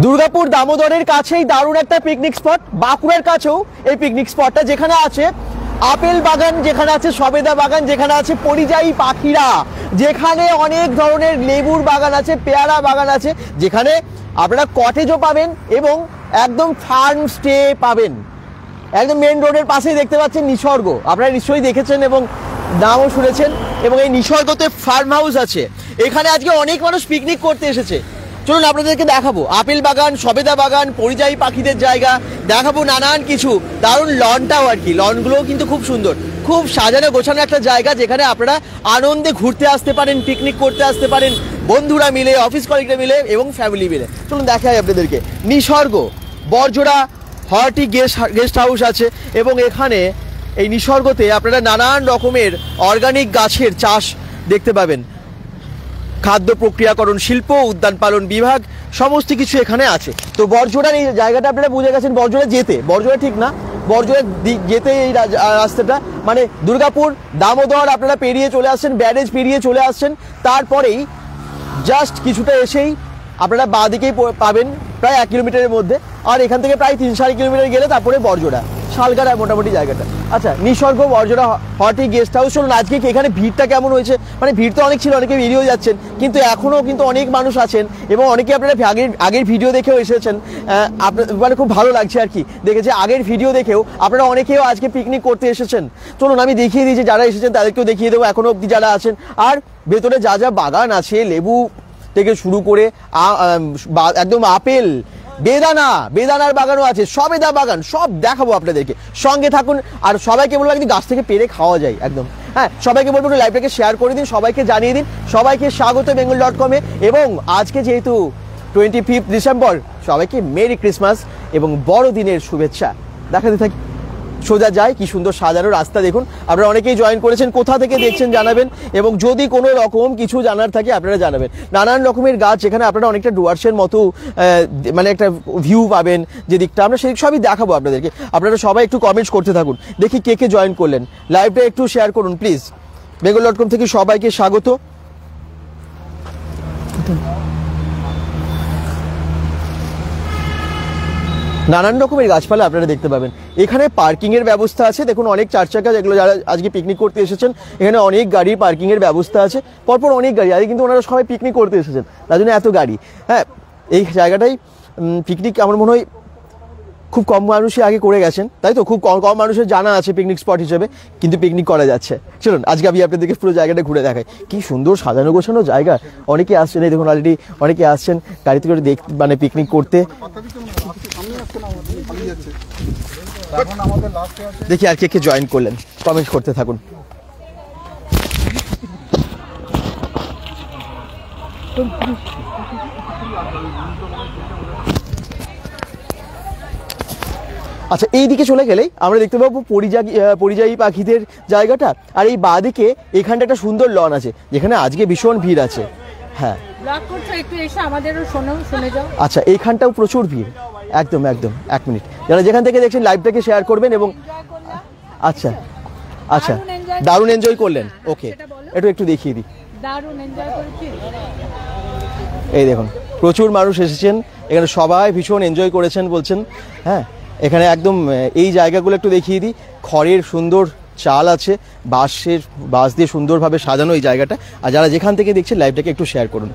দুর্গাপুর দামোদরের কাছেই দারুণ একটা পিকনিক স্পট, বাঁকুড়ার কাছেও এই পিকনিক স্পটটা, যেখানে আছে আপেল বাগান, যেখানে আছে সবেদা বাগান, যেখানে আছে পরিযায়ী পাখিরা, যেখানে অনেক ধরনের লেবুর বাগান আছে, পেয়ারা বাগান আছে, যেখানে আপনারা কটেজও পাবেন এবং একদম ফার্ম স্টে পাবেন। একদম মেন রোডের পাশেই দেখতে পাচ্ছেন নিসর্গ, আপনারা নিশ্চয়ই দেখেছেন এবং নামও শুনেছেন। এবং এই নিসর্গতে ফার্ম হাউস আছে। এখানে আজকে অনেক মানুষ পিকনিক করতে এসেছে। চলুন আপনাদেরকে দেখাবো আপেল বাগান, সবেদা বাগান, পরিযায়ী পাখিদের জায়গা, দেখাবো নানান কিছু দারুণ লনটাও আর কি। লনগুলোও কিন্তু খুব সুন্দর, খুব সাজানো গোছানো একটা জায়গা, যেখানে আপনারা আনন্দে ঘুরতে আসতে পারেন, পিকনিক করতে আসতে পারেন, বন্ধুরা মিলে, অফিস কলিগরা মিলে এবং ফ্যামিলি মিলে। চলুন দেখাই আপনাদেরকে। নিসর্গ বড়জোড়া হর্টি গেস্ট হাউস আছে এবং এখানে এই নিসর্গতে আপনারা নানান রকমের অর্গানিক গাছের চাষ দেখতে পাবেন। খাদ্য প্রক্রিয়াকরণ শিল্প, উদ্যান পালন বিভাগ, সমস্ত কিছু এখানে আছে। তো বড়জোড়ার এই জায়গাটা আপনারা বুঝে গেছেন। বড়জোড়া ঠিক না, বড়জোড়া যেতে এই রাস্তাটা মানে দুর্গাপুর দামোদর আপনারা পেরিয়ে চলে আসছেন, ব্যারেজ পেরিয়ে চলে আসছেন, তারপরেই জাস্ট কিছুটা এসেই আপনারা বাঁ দিকেই পাবেন প্রায় 1 কিলোমিটারের মধ্যে। আর এখান থেকে প্রায় 3-4 কিলোমিটার গেলে তারপরে বড়জোড়া, শালগাড়া মোটামুটি জায়গাটা। আচ্ছা, নিসর্গ বড়জোড়া হর্টি গেস্ট হাউস। চলুন আজকে এখানে ভিড়টা কেমন হয়েছে। মানে ভিড় তো অনেক ছিল, অনেকে বেরিয়েও যাচ্ছেন, কিন্তু এখনও কিন্তু অনেক মানুষ আছেন এবং অনেকে আপনারা আগের ভিডিও দেখেও এসেছেন। মানে খুব ভালো লাগছে আর কি দেখেছে, আগের ভিডিও দেখেও আপনারা অনেকেও আজকে পিকনিক করতে এসেছেন। চলুন আমি দেখিয়ে দিই যে যারা এসেছেন তাদেরকেও দেখিয়ে দেবো এখনও অবধি যারা আছেন। আর ভেতরে যা যা বাগান আছে, লেবু থেকে শুরু করে একদম আপেল, বেদানার বাগানও আছে, সবেদা বাগান, সব দেখাবো আপনাদেরকে। সঙ্গে থাকুন। আর সবাইকে বলবো একদিন গাছ থেকে পেরে খাওয়া যায় একদম। হ্যাঁ, সবাইকে বলবো একটু লাইভটাকে শেয়ার করে দিন, সবাইকে জানিয়ে দিন। সবাইকে স্বাগত bengal.com এ। এবং আজকে যেহেতু 25 ডিসেম্বর, সবাইকে মেরি ক্রিসমাস এবং বড়দিনের শুভেচ্ছা দেখাতে থাকি। সোজা যায়, কি সুন্দর সাজানো রাস্তা দেখুন। আপনারা অনেকেই জয়েন করেছেন, কোথা থেকে দেখছেন জানাবেন এবং যদি কোনো রকম কিছু জানার থাকে আপনারা জানাবেন। নানান রকমের গাছ, যেখানে আপনারা অনেকটা ডুয়ার্সের মতো মানে একটা ভিউ পাবেন যে দিকটা, আমরা সেই সবই দেখাবো আপনাদেরকে। আপনারা সবাই একটু কমেন্টস করতে থাকুন, দেখি কে কে জয়েন করলেন। লাইভটা একটু শেয়ার করুন প্লিজ। bengal.com থেকে সবাইকে স্বাগত। নানান রকমের গাছপালা আপনারা দেখতে পাবেন। এখানে পার্কিং এর ব্যবস্থা আছে, দেখুন অনেক 4 চাকা, যেগুলো যারা আজকে পিকনিক করতে এসেছেন, এখানে অনেক গাড়ি পার্কিং এর ব্যবস্থা আছে, পরপর অনেক গাড়ি। আজকে কিন্তু ওনারা সবাই পিকনিক করতে এসেছেন, তার জন্য এত গাড়ি। হ্যাঁ, এই জায়গাটাই পিকনিক আমার মনে হয় খুব কম মানুষই আগে করে গেছেন, তাই তো? খুব কম মানুষের জানা আছে পিকনিক স্পট হিসেবে, কিন্তু পিকনিক করা যাচ্ছে। চলুন আজকে আমি আপনাদেরকে পুরো জায়গাটা ঘুরে দেখাই। কি সুন্দর সাজানো গোছানো জায়গা। অনেকে আসছেন, এই দেখুন অলরেডি অনেকে আসছেন গাড়িতে করে মানে পিকনিক করতে। দেখি আর কে জয়েন করলেন, কমেন্ট করতে থাকুন। আচ্ছা, এই দিকে চলে গেলেই আমরা দেখতে পাবো পরিযায়ী পাখিদের জায়গাটা। আর এই বাঁদিকে এখানটা একটা সুন্দর লন আছে, যেখানে আজকে ভীষণ ভিড় আছে। হ্যাঁ, আচ্ছা, এইখানটাও প্রচুর ভিড়। একদম 1 মিনিট, যারা যেখান থেকে দেখছেন লাইভটাকে শেয়ার করবেন। এবং আচ্ছা, দারুণ এনজয় করলেন। ওকে, একটু দেখিয়ে দিই। এই দেখুন প্রচুর মানুষ এসেছেন এখানে, সবাই ভীষণ এনজয় করেছেন বলছেন। হ্যাঁ, এখানে একদম এই জায়গাগুলো একটু দেখিয়ে দিই। খড়ের সুন্দর চাল আছে, বাঁশ দিয়ে সুন্দরভাবে সাজানো এই জায়গাটা। আর যারা যেখান থেকে দেখছেন লাইভটাকে একটু শেয়ার করুন।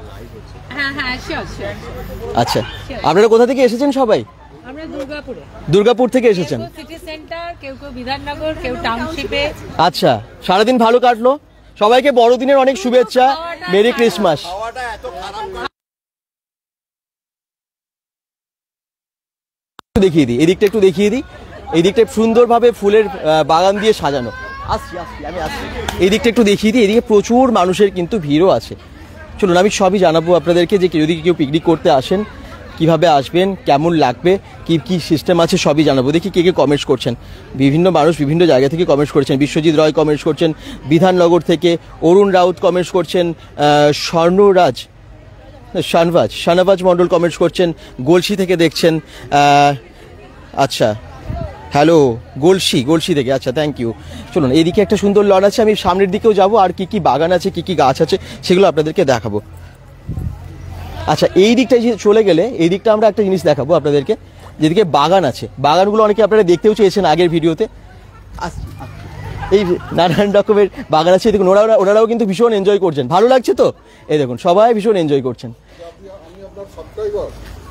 আচ্ছা, আপনারা কোথা থেকে এসেছেন সবাই? দুর্গাপুর থেকে এসেছেন। আচ্ছা, সারাদিন ভালো কাটলো, সবাইকে বড়দিনের অনেক শুভেচ্ছা, মেরি ক্রিসমাস। দেখিয়ে দিই, এদিকটা একটু দেখিয়ে দিই। এই দিকটা সুন্দরভাবে ফুলের বাগান দিয়ে সাজানো। আমি আসছি, এই দিকটা একটু দেখিয়ে দিই। এদিকে প্রচুর মানুষের কিন্তু ভিড়ও আছে। চলুন আমি সবই জানাবো আপনাদেরকে, যে যদি কেউ পিকনিক করতে আসেন কিভাবে আসবেন, কেমন লাগবে, কি সিস্টেম আছে, সবই জানাবো। দেখি কে কমেন্টস করছেন। বিভিন্ন মানুষ বিভিন্ন জায়গা থেকে কমেন্টস করছেন। বিশ্বজিৎ রয় কমেন্টস করছেন বিধাননগর থেকে, অরুণ রাউত কমেন্টস করছেন, শাহনবাজ মণ্ডল কমেন্টস করছেন, গলসি থেকে দেখছেন। আচ্ছা, হ্যালো, গলসি থেকে, আচ্ছা, থ্যাংক ইউ। চলুন এইদিকে একটা সুন্দর লন আছে, আমি সামনের দিকেও যাব, আর কি বাগান আছে, কি গাছ আছে সেগুলো আপনাদেরকে দেখাবো। আচ্ছা, এই দিকটায় চলে গেলে এই দিকটা আমরা একটা জিনিস দেখাবো আপনাদেরকে, যেদিকে বাগান আছে, বাগানগুলো অনেকে আপনারা দেখতেও চেয়েছেন আগের ভিডিওতে। এই নানান রকমের বাগান আছে, দেখুন ওনারাও কিন্তু ভীষণ এনজয় করছেন, ভালো লাগছে তো, এই দেখুন সবাই ভীষণ এনজয় করছেন।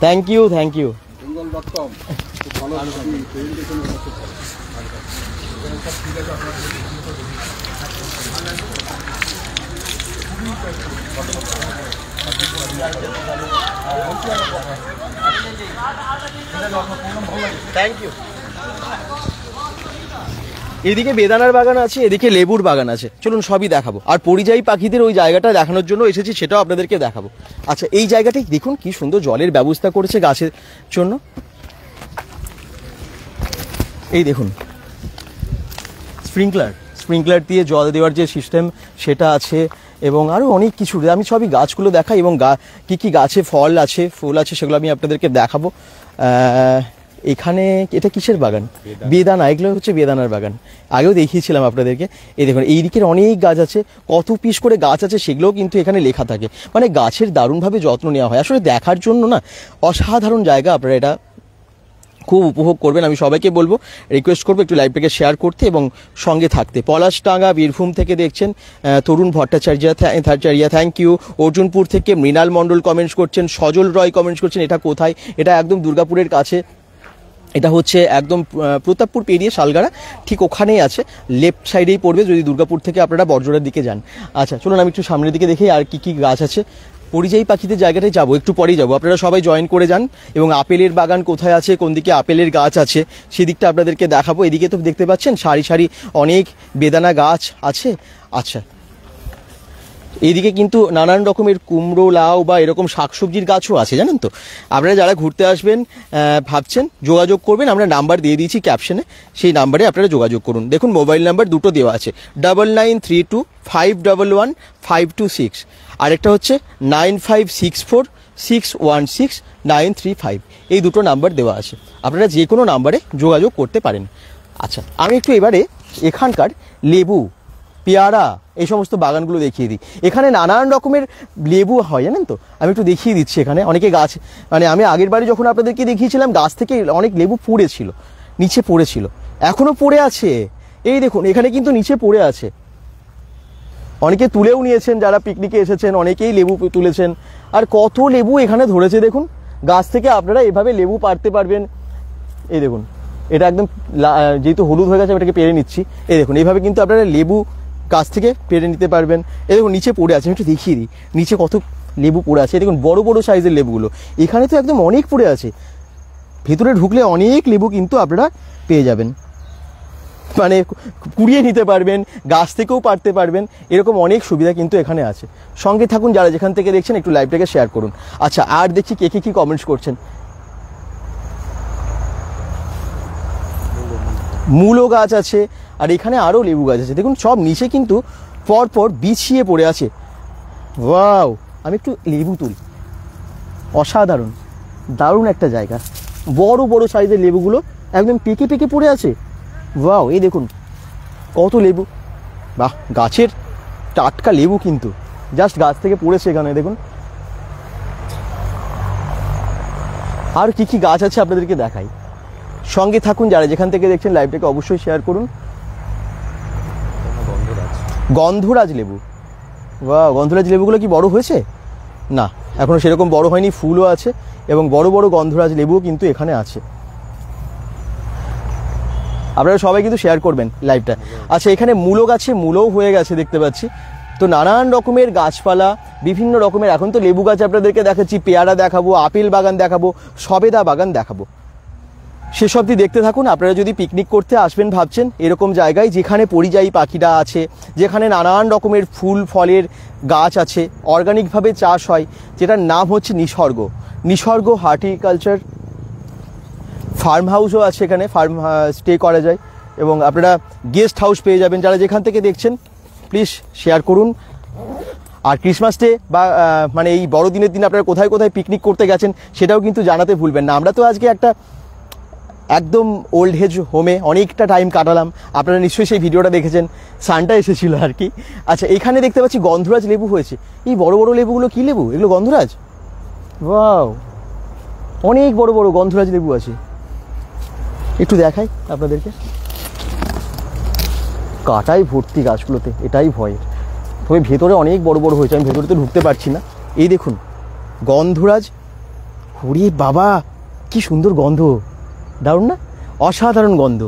Thank you, thank you. Thank you. এদিকে বেদানার বাগান আছে, এদিকে লেবুর বাগান আছে, চলুন সবই দেখাবো। আর পরিযায়ী পাখিদের ওই জায়গাটা দেখানোর জন্য এসেছি, সেটাও আপনাদেরকে দেখাবো। আচ্ছা, এই জায়গাটাই দেখুন কি সুন্দর জলের ব্যবস্থা করেছে গাছের জন্য। এই দেখুন স্প্রিংকলার দিয়ে জল দেওয়ার যে সিস্টেম সেটা আছে, এবং আরও অনেক কিছু। আমি সবই গাছগুলো দেখাই এবং কী কী গাছে ফল আছে ফুল আছে সেগুলো আমি আপনাদেরকে দেখাবো। এখানে এটা কিসের বাগান? বেদানা, এগুলো হচ্ছে বেদানার বাগান, আগেও দেখিয়েছিলাম আপনাদেরকে। এই দেখুন এই দিকের অনেক গাছ আছে, কত পিস করে গাছ আছে সেগুলোও কিন্তু এখানে লেখা থাকে। মানে গাছের দারুণভাবে যত্ন নেওয়া হয়, আসলে দেখার জন্য না অসাধারণ জায়গা, আপনারা এটা খুব উপভোগ করবেন। আমি সবাইকে বলবো, রিকোয়েস্ট করবো একটু লাইভটাকে শেয়ার করতে এবং সঙ্গে থাকতে। পলাশডাঙ্গা বীরভূম থেকে দেখছেন তরুণ ভট্টাচার্য, থ্যাংক ইউ। অর্জুনপুর থেকে মৃণাল মণ্ডল কমেন্টস করছেন, সজল রয় কমেন্টস করছেন। এটা কোথায়? এটা একদম দুর্গাপুরের কাছে, এটা হচ্ছে একদম প্রতাপপুর পেরিয়ে শালগাড়া, ঠিক ওখানেই আছে, লেফট সাইডেই পড়বে যদি দুর্গাপুর থেকে আপনারা বড়জোড়ার দিকে যান। আচ্ছা চলুন আমি একটু সামনের দিকে দেখি আর কি কি গাছ আছে। পরিযায়ী পাখিদের জায়গাটায় যাবো, একটু পরেই যাবো, আপনারা সবাই জয়েন করে যান। এবং আপেলের বাগান কোথায় আছে, কোন দিকে আপেলের গাছ আছে সেদিকটা আপনাদেরকে দেখাবো। এদিকে তো দেখতে পাচ্ছেন সারি সারি অনেক বেদানা গাছ আছে। আচ্ছা, এইদিকে কিন্তু নানান রকমের কুমড়ো, লাউ বা এরকম শাকসবজির গাছও আছে, জানেন তো। আপনারা যারা ঘুরতে আসবেন ভাবছেন, যোগাযোগ করবেন, আমরা নাম্বার দিয়ে দিয়েছি ক্যাপশনে, সেই নাম্বারে আপনারা যোগাযোগ করুন। দেখুন মোবাইল নাম্বার দুটো দেওয়া আছে, 9932515526, আরেকটা হচ্ছে 9564616935, এই দুটো নাম্বার দেওয়া আছে, আপনারা যে কোনো নাম্বারে যোগাযোগ করতে পারেন। আচ্ছা, আমি একটু এবারে এখানকার লেবু, পেয়ারা, এই সমস্ত বাগানগুলো দেখিয়ে দিই। এখানে নানান রকমের লেবু হয়, জানেন তো। আমি একটু দেখিয়ে দিচ্ছি। এখানে অনেকে গাছ, মানে আমি আগের বারে যখন আপনাদেরকে দেখিয়েছিলাম, গাছ থেকে অনেক লেবু পড়েছিল, নিচে পড়েছিল, এখনও পড়ে আছে। এই দেখুন এখানে কিন্তু নিচে পড়ে আছে, অনেকে তুলেও নিয়েছেন, যারা পিকনিকে এসেছেন অনেকেই লেবু তুলেছেন। আর কত লেবু এখানে ধরেছে দেখুন, গাছ থেকে আপনারা এভাবে লেবু পাড়তে পারবেন। এই দেখুন এটা একদম যেহেতু হলুদ হয়ে গেছে আমি এটাকে পেরে নিচ্ছি। এই দেখুন এইভাবে কিন্তু আপনারা লেবু গাছ থেকে পেরে নিতে পারবেন। এই দেখুন নিচে পড়ে আছে, আমি একটু দেখিয়ে দিই নিচে কত লেবু পড়ে আছে। দেখুন বড় বড় সাইজের লেবুগুলো, এখানে তো একদম অনেক পড়ে আছে। ভেতরে ঢুকলে অনেক লেবু কিন্তু আপনারা পেয়ে যাবেন, মানে কুড়িয়ে নিতে পারবেন, গাছ থেকেও পারতে পারবেন, এরকম অনেক সুবিধা কিন্তু এখানে আছে। সঙ্গে থাকুন, যারা যেখান থেকে দেখছেন একটু লাইভটাকে শেয়ার করুন। আচ্ছা, আর দেখছি কে কি কমেন্টস করছেন। মূলো গাছ আছে, আর এখানে আরও লেবু গাছ আছে। দেখুন সব নিচে কিন্তু পরপর বিছিয়ে পড়ে আছে। ওয়াও, আমি একটু লেবু তুলি, অসাধারণ দারুণ একটা জায়গা। বড় বড় সাইজের লেবুগুলো একদম পেকে পেকে পড়ে আছে। ওয়াও, এই দেখুন কত লেবু, বাহ, গাছের টাটকা লেবু কিন্তু জাস্ট গাছ থেকে পড়েছে এখানে। দেখুন আর কি কি গাছ আছে আপনাদেরকে দেখাই। সঙ্গে থাকুন, যারা যেখান থেকে দেখছেন লাইভটাকে অবশ্যই শেয়ার করুন। গন্ধরাজ লেবু, বাহ, গন্ধরাজ লেবুগুলো কি বড় হয়েছে? না, এখনো সেরকম বড় হয়নি, ফুলও আছে এবং বড় বড় গন্ধরাজ লেবুও কিন্তু এখানে আছে। আপনারা সবাই কিন্তু শেয়ার করবেন লাইভটা। আচ্ছা, এখানে মূলো গাছে মূলোও হয়ে গেছে দেখতে পাচ্ছি। তো নানান রকমের গাছপালা, বিভিন্ন রকমের, এখন তো লেবু গাছ আপনাদেরকে দেখাচ্ছি, পেয়ারা দেখাবো, আপেল বাগান দেখাবো, সবেদা বাগান দেখাবো। সেসবটি দেখতে থাকুন। আপনারা যদি পিকনিক করতে আসবেন ভাবছেন এরকম জায়গায়, যেখানে পরিযায়ী পাখিরা আছে, যেখানে নানান রকমের ফুল ফলের গাছ আছে, অর্গানিকভাবে চাষ হয়, যেটার নাম হচ্ছে নিসর্গ হর্টিকালচার ফার্ম হাউসও আছে। এখানে ফার্ম স্টে করা যায় এবং আপনারা গেস্ট হাউস পেয়ে যাবেন। যারা যেখান থেকে দেখছেন প্লিজ শেয়ার করুন। আর ক্রিসমাস ডে বা মানে এই বড়দিনের দিন আপনারা কোথায় কোথায় পিকনিক করতে গেছেন সেটাও কিন্তু জানাতে ভুলবেন না। আমরা তো আজকে একটা একদম ওল্ড এজ হোমে অনেকটা টাইম কাটালাম, আপনারা নিশ্চয়ই সেই ভিডিওটা দেখেছেন, সানটা এসেছিল আর কি। আচ্ছা, এখানে দেখতে পাচ্ছি গন্ধরাজ লেবু হয়েছে। এই বড় বড় লেবুগুলো কি লেবু? এগুলো গন্ধরাজ? ওয়াও, অনেক বড় বড় গন্ধরাজ লেবু আছে, একটু দেখাই আপনাদেরকে। কাটাই ভর্তি গাছগুলোতে, এটাই ভয়ের। তবে ভেতরে অনেক বড় বড় হয়েছে, আমি ভেতরে তো ঢুকতে পারছি না। এই দেখুন গন্ধরাজ, ওরে বাবা কি সুন্দর গন্ধ, দারুণ না? অসাধারণ গন্ধ,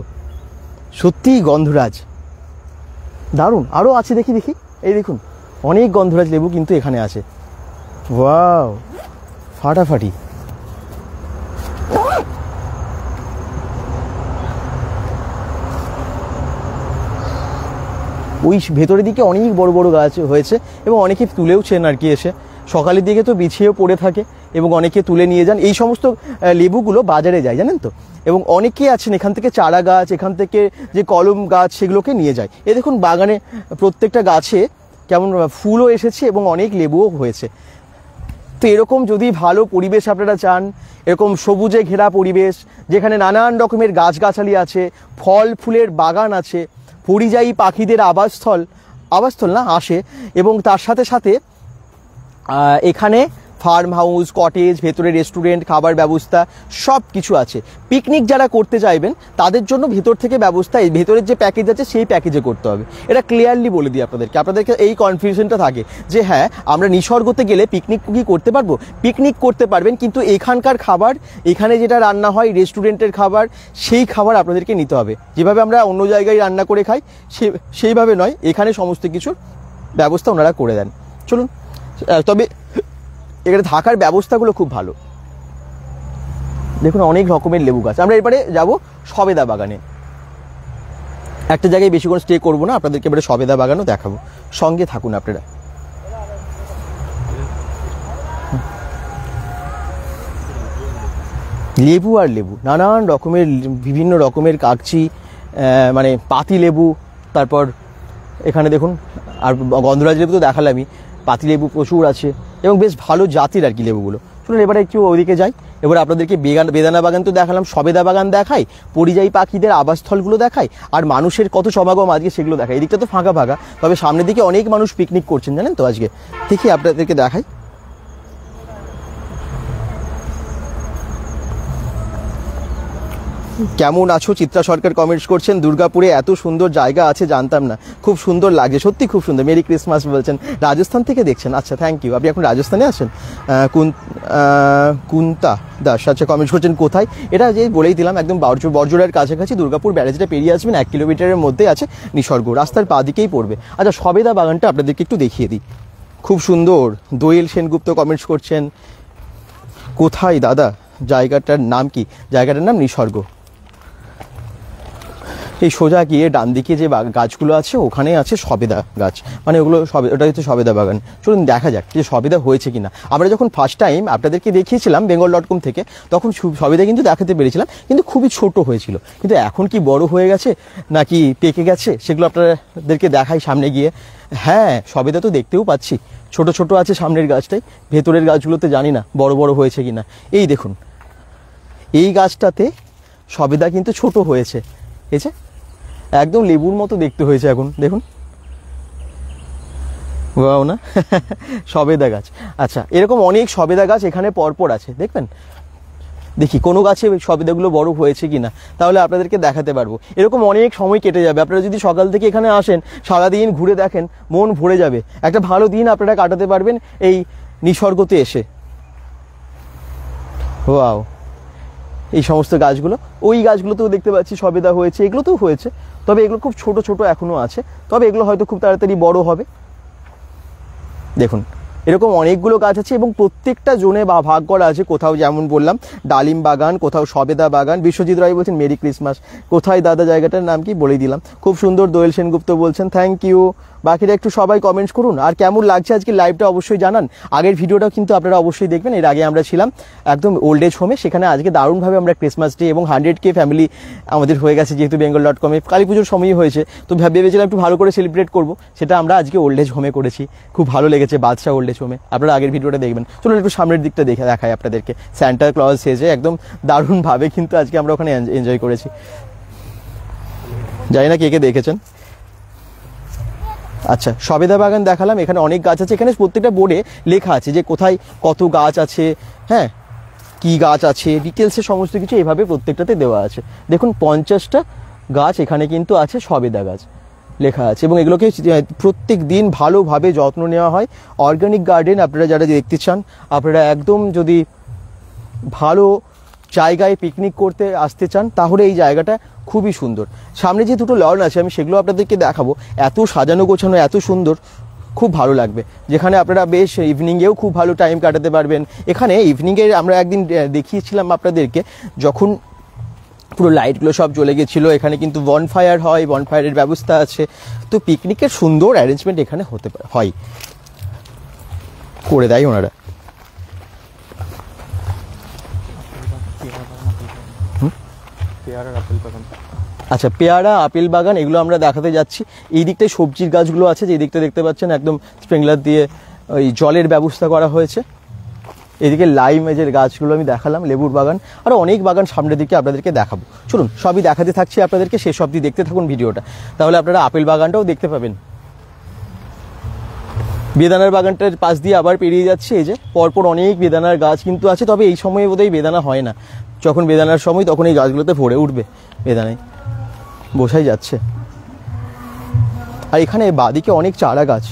সত্যিই গন্ধরাজ দারুণ। আরও আছে, দেখি দেখি, এই দেখুন অনেক গন্ধরাজ লেবু কিন্তু এখানে আছে। ওয়াও, ফাটাফাটি। ওই ভেতরের দিকে অনেক বড় বড় গাছ হয়েছে এবং অনেকে তুলেওছেন আর কি, এসে সকালের দিকে তো বিছিয়েও পড়ে থাকে এবং অনেকে তুলে নিয়ে যান। এই সমস্ত লেবুগুলো বাজারে যায় জানেন তো, এবং অনেকেই আছেন এখান থেকে চারা গাছ, এখান থেকে যে কলম গাছ সেগুলোকে নিয়ে যায়। এ দেখুন বাগানে প্রত্যেকটা গাছে কেমন ফুলও এসেছে এবং অনেক লেবুও হয়েছে। তো এরকম যদি ভালো পরিবেশ আপনারা চান, এরকম সবুজে ঘেরা পরিবেশ যেখানে নানান রকমের গাছগাছালি আছে, ফল ফুলের বাগান আছে, পরিযায়ী পাখিদের আবাসস্থল না আসে, এবং তার সাথে সাথে এখানে ফার্ম হাউস, কটেজ, ভেতরে রেস্টুরেন্ট, খাবার ব্যবস্থা সব কিছু আছে। পিকনিক যারা করতে চাইবেন তাদের জন্য ভেতর থেকে ব্যবস্থা, এই ভেতরের যে প্যাকেজ আছে সেই প্যাকেজে করতে হবে। এটা ক্লিয়ারলি বলে দিই আপনাদেরকে এই কনফিউশনটা থাকে যে হ্যাঁ আমরা নিসর্গতে গেলে পিকনিক কি করতে পারবো? পিকনিক করতে পারবেন, কিন্তু এখানকার খাবার, এখানে যেটা রান্না হয় রেস্টুরেন্টের খাবার, সেই খাবার আপনাদেরকে নিতে হবে। যেভাবে আমরা অন্য জায়গায় রান্না করে খাই সেইভাবে নয়, এখানে সমস্ত কিছুর ব্যবস্থা ওনারা করে দেন। চলুন, তবে এখানে থাকার ব্যবস্থাগুলো খুব ভালো। দেখুন অনেক রকমের লেবু গাছ। আমরা এবারে যাব সবেদা বাগানে। একটা জায়গায় বেশিক্ষণ স্টে করবো না, আপনাদেরকে এবারে সবেদা বাগানও দেখাবো, সঙ্গে থাকুন আপনারা। লেবু আর লেবু, নানান রকমের বিভিন্ন রকমের কাগজি, মানে পাতি লেবু, তারপর এখানে দেখুন আর গন্ধরাজ লেবু তো দেখালামই, পাতি লেবু প্রচুর আছে এবং বেশ ভালো জাতির আর কি লেবুগুলো। চলুন এবারে একটু ওইদিকে যাই। এবার আপনাদেরকে বেদানা বাগান তো দেখালাম, সবেদা বাগান দেখাই, পরিযায়ী পাখিদের আবাসস্থলগুলো দেখাই, আর মানুষের কত সমাগম আজকে সেগুলো দেখাই। এদিকটা তো ফাঁকা ফাঁকা, তবে সামনের দিকে অনেক মানুষ পিকনিক করছেন জানেন তো আজকে। দেখি আপনাদেরকে দেখাই। কেমন আছো চিত্রা সরকার কমেন্টস করছেন, দুর্গাপুরে এত সুন্দর জায়গা আছে জানতাম না, খুব সুন্দর লাগে, সত্যি খুব সুন্দর, মেরি ক্রিসমাস বলছেন, রাজস্থান থেকে দেখছেন, আচ্ছা থ্যাংক ইউ। আপনি এখন রাজস্থানে আছেন? কুন্তা দাস আচ্ছা কমেন্টস করছেন কোথায়, এটা যে বলেই দিলাম একদম বর্জরার কাছাকাছি, দুর্গাপুর ব্যারেজটা পেরিয়ে আসবেন, 1 কিলোমিটারের মধ্যে আছে নিসর্গ, রাস্তার পা দিকেই পড়বে। আচ্ছা সবেদা বাগানটা আপনাদেরকে একটু দেখিয়ে দিই, খুব সুন্দর। দোয়েল সেনগুপ্ত কমেন্টস করছেন কোথায় দাদা, জায়গাটার নাম কি? জায়গাটার নাম নিসর্গ। এই সোজা গিয়ে ডান দিকে যে গাছগুলো আছে ওখানে আছে সবেদা গাছ, মানে ওগুলো ওটা হচ্ছে সবেদা বাগান। চলুন দেখা যাক যে সবেদা হয়েছে কিনা। আমরা যখন ফার্স্ট টাইম আপনাদেরকে দেখিয়েছিলাম bengal.com থেকে, তখন সবেদা কিন্তু দেখাতে পেরেছিলাম, কিন্তু খুবই ছোট হয়েছিল। কিন্তু এখন কি বড় হয়ে গেছে নাকি পেকে গেছে সেগুলো আপনাদেরকে দেখাই সামনে গিয়ে। হ্যাঁ সবেদা তো দেখতেও পাচ্ছি, ছোট ছোট আছে সামনের গাছটাই, ভেতরের গাছগুলোতে জানি না বড় বড় হয়েছে কিনা। এই দেখুন এই গাছটাতে সবেদা কিন্তু ছোট হয়েছে, এই যে একদম লেবুর মতো দেখতে হয়েছে এখন দেখুন, ওয়াও না সবেদা গাছ। আচ্ছা এরকম অনেক সবেদা গাছ এখানে পরপর আছে, দেখবেন দেখি কোনো গাছে সবেদাগুলো বড় হয়েছে কিনা, তাহলে আপনাদেরকে দেখাতে পারবো। এরকম অনেক সময় কেটে যাবে, আপনারা যদি সকাল থেকে এখানে আসেন সারাদিন ঘুরে দেখেন মন ভরে যাবে, একটা ভালো দিন আপনারা কাটাতে পারবেন এই নিসর্গতে এসে। ওয়াও এই সমস্ত গাছগুলো, ওই গাছগুলোতেও দেখতে পাচ্ছি সবেদা হয়েছে, এগুলোতেও হয়েছে, তবে এগুলো খুব ছোট ছোট এখনো আছে, তবে এগুলো হয়তো খুব তাড়াতাড়ি বড় হবে। দেখুন এরকম অনেকগুলো গাছ আছে এবং প্রত্যেকটা জোনে বা ভাগ করা আছে, কোথাও যেমন বললাম ডালিম বাগান, কোথাও সবেদা বাগান। বিশ্বজিৎ রায় বলছেন মেরি ক্রিসমাস, কোথায় দাদা জায়গাটার নাম কি বলেই দিলাম, খুব সুন্দর। দোয়েল সেনগুপ্ত বলছেন থ্যাংক ইউ। বাকিরা একটু সবাই কমেন্টস করুন, আর কেমন লাগছে আজকে লাইভটা অবশ্যই জানান। আগের ভিডিওটাও কিন্তু আপনারা অবশ্যই দেখবেন, এর আগে আমরা ছিলাম একদম ওল্ড এজ হোমে, সেখানে আজকে দারুণভাবে আমরা ক্রিসমাস ডে এবং 100K ফ্যামিলি আমাদের হয়ে গেছে, যেহেতু bengal.com-এ কালী পুজোর সময়ই হয়েছে, তো ভেবেছিলাম একটু ভালো করে সেলিব্রেট করবো, সেটা আমরা আজকে ওল্ড এজ হোমে করেছি, খুব ভালো লেগেছে বাদশা ওল্ড এজ হোমে। আপনারা আগের ভিডিওটা দেখবেন। চলুন একটু সামনের দিকটা দেখাই আপনাদেরকে, স্যান্টা ক্লজ সেজে একদম দারুণভাবে কিন্তু আজকে আমরা ওখানে এনজয় করেছি। জানি না কে কে দেখেছেন। আচ্ছা, সবেদা বাগান দেখালাম, এখানে অনেক গাছ আছে, এখানে প্রত্যেকটা বোর্ডে লেখা আছে যে কোথায় কত গাছ আছে, হ্যাঁ কি গাছ আছে, ডিটেলসে সমস্ত কিছু এভাবে প্রত্যেকটাতে দেওয়া আছে। দেখুন 50টা গাছ এখানে কিন্তু আছে, সবেদা গাছ লেখা আছে, এবং এগুলোকে প্রত্যেক দিন ভালোভাবে যত্ন নেওয়া হয়। অর্গানিক গার্ডেন আপনারা যারা দেখতে চান, আপনারা একদম যদি ভালো জায়গায় পিকনিক করতে আসতে চান তাহলে এই জায়গাটা খুবই সুন্দর। সামনে যে দুটো লন আছে আমি সেগুলো আপনাদেরকে দেখাবো, এত সাজানো গোছানো, এত সুন্দর, খুব ভালো লাগবে, যেখানে আপনারা বেশ ইভিনিংয়েও খুব ভালো টাইম কাটাতে পারবেন। এখানে ইভিনিংয়ে আমরা একদিন দেখিয়েছিলাম আপনাদেরকে, যখন পুরো লাইটগুলো সব জ্বলে গেছিলো, এখানে কিন্তু বনফায়ার হয়, বনফায়ারের ব্যবস্থা আছে, তো পিকনিকের সুন্দর অ্যারেঞ্জমেন্ট এখানে হয়, করে দেয় ওনারা। আচ্ছা, পেয়ারা আপেল বাগান এগুলো আমরা দেখাতে যাচ্ছি। এই দিকটায় সবজির গাছগুলো আছে, যে দিকটা দেখতে পাচ্ছেন একদম স্প্রিংলার দিয়ে ওই জলের ব্যবস্থা করা হয়েছে। এদিকে লাইমের গাছগুলো আমি দেখালাম, লেবুর বাগান, আরও অনেক বাগান সামনের দিকে আপনাদেরকে দেখাবো। চলুন সবই দেখাতে থাকছি আপনাদেরকে, শেষ অবধি দেখতে থাকুন ভিডিওটা, তাহলে আপনারা আপেল বাগানটাও দেখতে পাবেন। বেদানার বাগানটার পাশ দিয়ে আবার পেরিয়ে যাচ্ছে, এই যে পরপর অনেক বেদানার গাছ কিন্তু আছে, তবে এই সময়ে বোধহয় বেদানা হয় না, যখন বেদানার সময় তখন এই গাছগুলোতে ভরে উঠবে বেদানায়, বোঝাই যাচ্ছে। আর এখানে বাদিকে অনেক চারা গাছ,